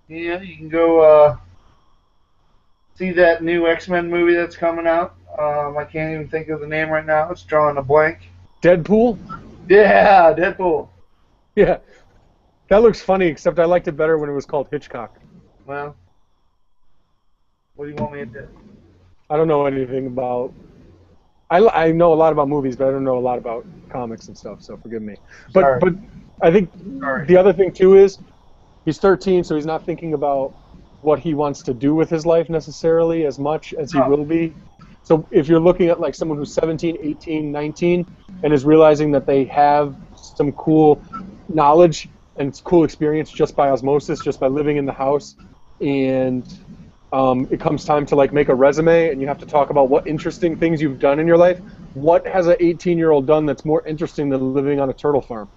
A: Yeah, you can go see that new X-Men movie that's coming out. I can't even think of the name right now. It's drawing a blank.
B: Deadpool?
A: Yeah, Deadpool.
B: Yeah. That looks funny, except I liked it better when it was called Hitchcock.
A: Well, what do you want me to do?
B: I don't know anything about... I know a lot about movies, but I don't know a lot about comics and stuff, so forgive me. But I think the other thing, too, is he's 13, so he's not thinking about what he wants to do with his life necessarily as much as he will be. So if you're looking at like someone who's 17, 18, 19, and is realizing that they have some cool knowledge and it's a cool experience just by osmosis, just by living in the house. And it comes time to like make a resume, and you have to talk about what interesting things you've done in your life. What has an 18-year-old done that's more interesting than living on a turtle farm?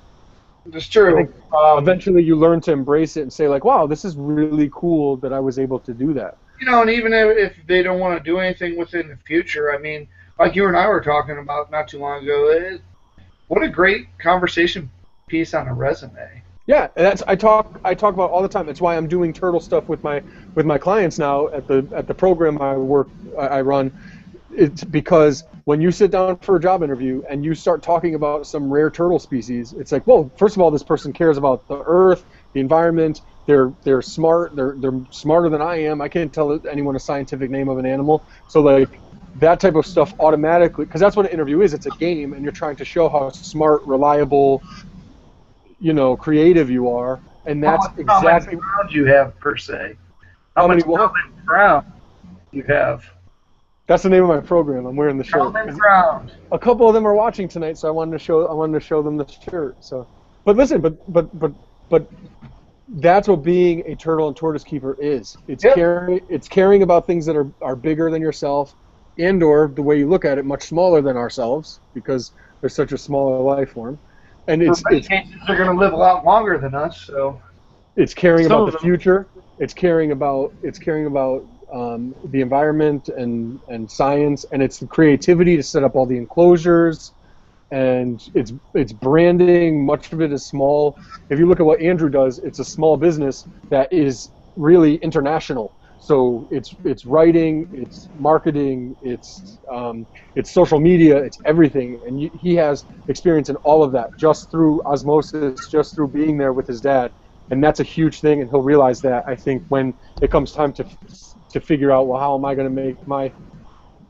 A: It's true.
B: Eventually, you learn to embrace it and say like, "Wow, this is really cool that I was able to do that."
A: You know, and even if they don't want to do anything with it in the future, I mean, like you and I were talking about not too long ago, what a great conversation piece on a resume.
B: Yeah, and I talk about all the time. That's why I'm doing turtle stuff with my clients now at the program I run. It's because when you sit down for a job interview and you start talking about some rare turtle species, it's like, well, first of all, this person cares about the earth, the environment. They're smart. They're smarter than I am. I can't tell anyone a scientific name of an animal. So like that type of stuff automatically, because that's what an interview is. It's a game, and you're trying to show how smart, reliable, creative you are, and that's exactly
A: how many rounds you have per se. How many rounds you have.
B: That's the name of my program. I'm wearing the shirt. A couple of them are watching tonight, so I wanted to show them the shirt. So, but listen, but that's what being a turtle and tortoise keeper is. It's caring about things that are bigger than yourself, and/or the way you look at it, much smaller than ourselves, because they're such a smaller life form. And
A: they're going to live a lot longer than us. So
B: it's caring about the future. It's caring about the environment and science, and it's the creativity to set up all the enclosures, and it's branding. Much of it is small. If you look at what Andrew does, it's a small business that is really international. So it's writing, it's marketing, it's social media, it's everything, and he has experience in all of that just through osmosis, just through being there with his dad, and that's a huge thing, and he'll realize that, I think, when it comes time to figure out, well, how am I going to make my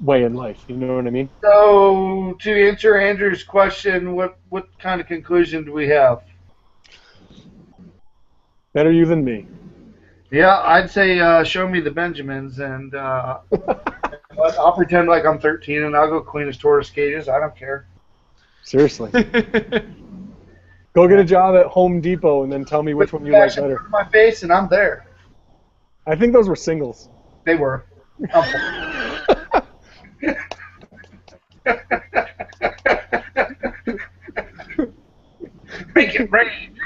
B: way in life? You know what I mean?
A: So to answer Andrew's question, what kind of conclusion do we have?
B: Better you than me.
A: Yeah, I'd say show me the Benjamins, and I'll pretend like I'm 13, and I'll go clean his tortoise cages. I don't care.
B: Seriously. Go get a job at Home Depot, and then tell me which one you like better.
A: My face, and I'm there.
B: I think those were singles.
A: They were. Make it rain.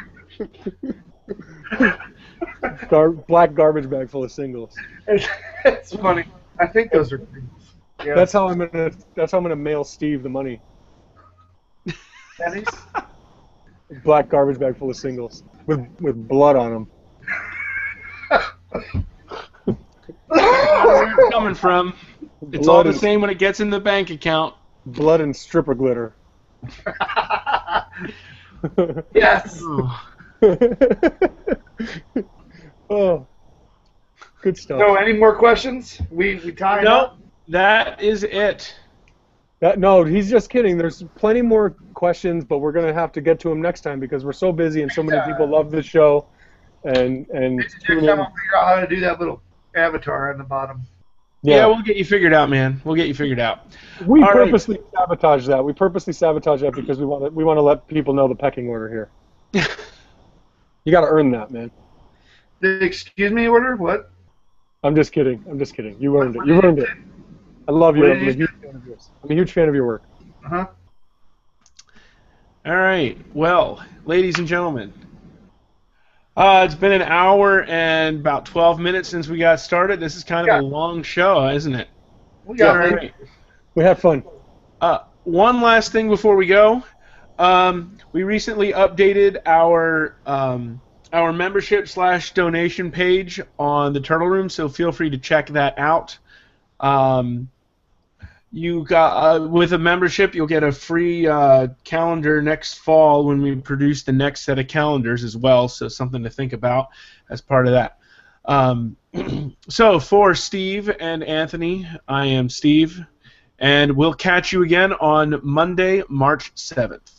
B: Black garbage bag full of singles.
A: It's funny. I think those are singles. Yeah.
B: That's how I'm gonna mail Steve the money.
A: Pennies?
B: Black garbage bag full of singles with blood on them.
C: Where it's coming from. It's all the same when it gets in the bank account.
B: Blood and stripper glitter.
A: Yes.
B: Oh, good stuff.
A: So, any more questions? We tied up?
C: Nope, that is it.
B: No, he's just kidding. There's plenty more questions, but we're gonna have to get to them next time because we're so busy and so many people love the show. And
A: next time I'll figure out how to do that little avatar on the bottom.
C: Yeah, we'll get you figured out, man. We'll get you figured out.
B: We purposely sabotage that. We purposely sabotage that because we want to let people know the pecking order here. You got to earn that, man.
A: The excuse me order? What?
B: I'm just kidding. You earned it. You earned it. I love you. I'm a huge fan of your work.
A: Uh-huh.
C: All right. Well, ladies and gentlemen, it's been an hour and about 12 minutes since we got started. This is kind of a long show, isn't it?
A: We
B: had fun.
C: One last thing before we go. We recently updated our membership/donation page on the Turtle Room, so feel free to check that out. You got with a membership, you'll get a free calendar next fall when we produce the next set of calendars as well. So something to think about as part of that. So for Steve and Anthony, I am Steve, and we'll catch you again on Monday, March 7th.